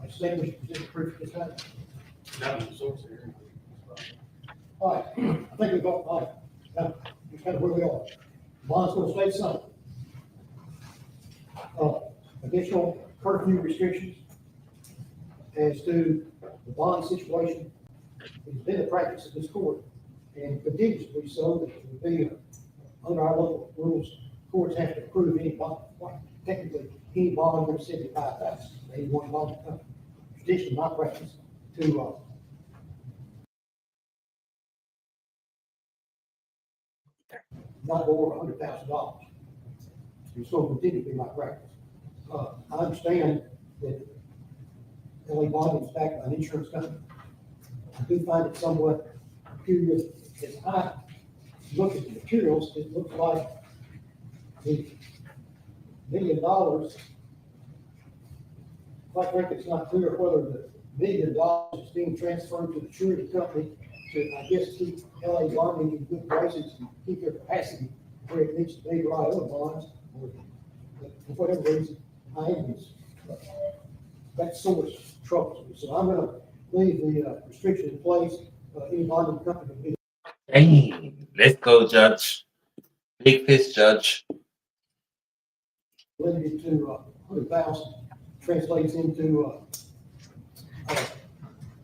I stand with you, present proof at this time. Not on the source here. All right, I think we've got, all right, now, that's kind of where we are. Bond's going to stay the same. Additional curfew restrictions as to the bond situation. It's been a practice of this court and continues to be so that it would be under our local rules, courts have to approve any bond, technically, any bond under 75,000. They want bond to come. Traditionally, not practice to not go over $100,000. It's going to continue to be my practice. I understand that LA bonding is backed by an insurance company. I do find it somewhat curious as I look at the materials, it looks like the $1 million. Quite frankly, it's not clear whether the $1 million is being transferred to the surety company to, I guess, keep LA bonding in good graces and keep their capacity where it needs to be to write other bonds, or for whatever reason, I am that source troubles me. So I'm going to leave the restriction in place. Any bonding company will be. Hey, let's go, Judge. Big fish, Judge. Limited to 100,000 translates into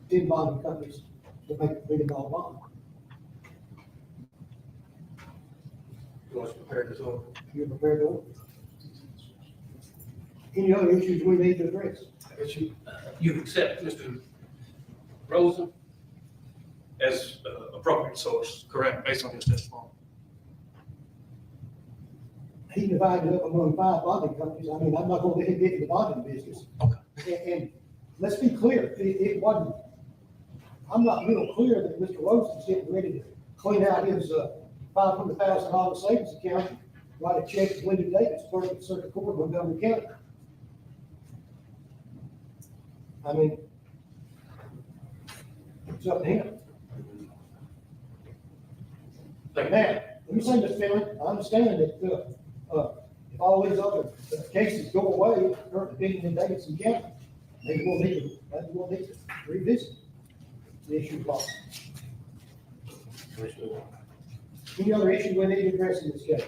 10 bonding companies to make a $1 million bond. You want to prepare this over? You're prepared to? Any other issues we need to address? I guess you accept Mr. Rosen as appropriate source, correct, based on his testimony? He divided up among 5 bonding companies. I mean, I'm not going to let him get in the bonding business. Okay. And let's be clear, it wasn't, I'm not real clear that Mr. Rosen's getting ready to clean out his $500,000 savings account, write a check to Linda Davis, clerk of the circuit court in Montgomery County. I mean, it's up to him. Now, let me say this, Finley, I understand that if all these other cases go away, currently being in Davidson County, maybe we'll need to revisit the issue of law. Any other issue we need to address in this case?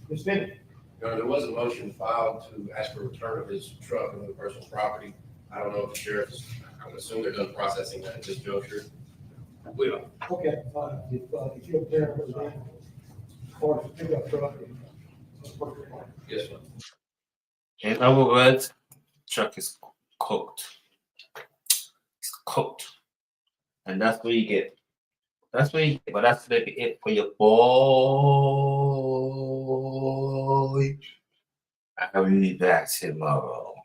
Ms. Finley, Your Honor, there was a motion filed to ask for return of his truck on the personal property. I don't know if the sheriff is, I would assume they're done processing that at this juncture. We are. Okay, fine. If you don't care, it was down. Or if you pick up truck. Yes, sir. In other words, truck is cooked. It's cooked. And that's what you get. That's what you get. But that's maybe it for your boy. I'll be back tomorrow.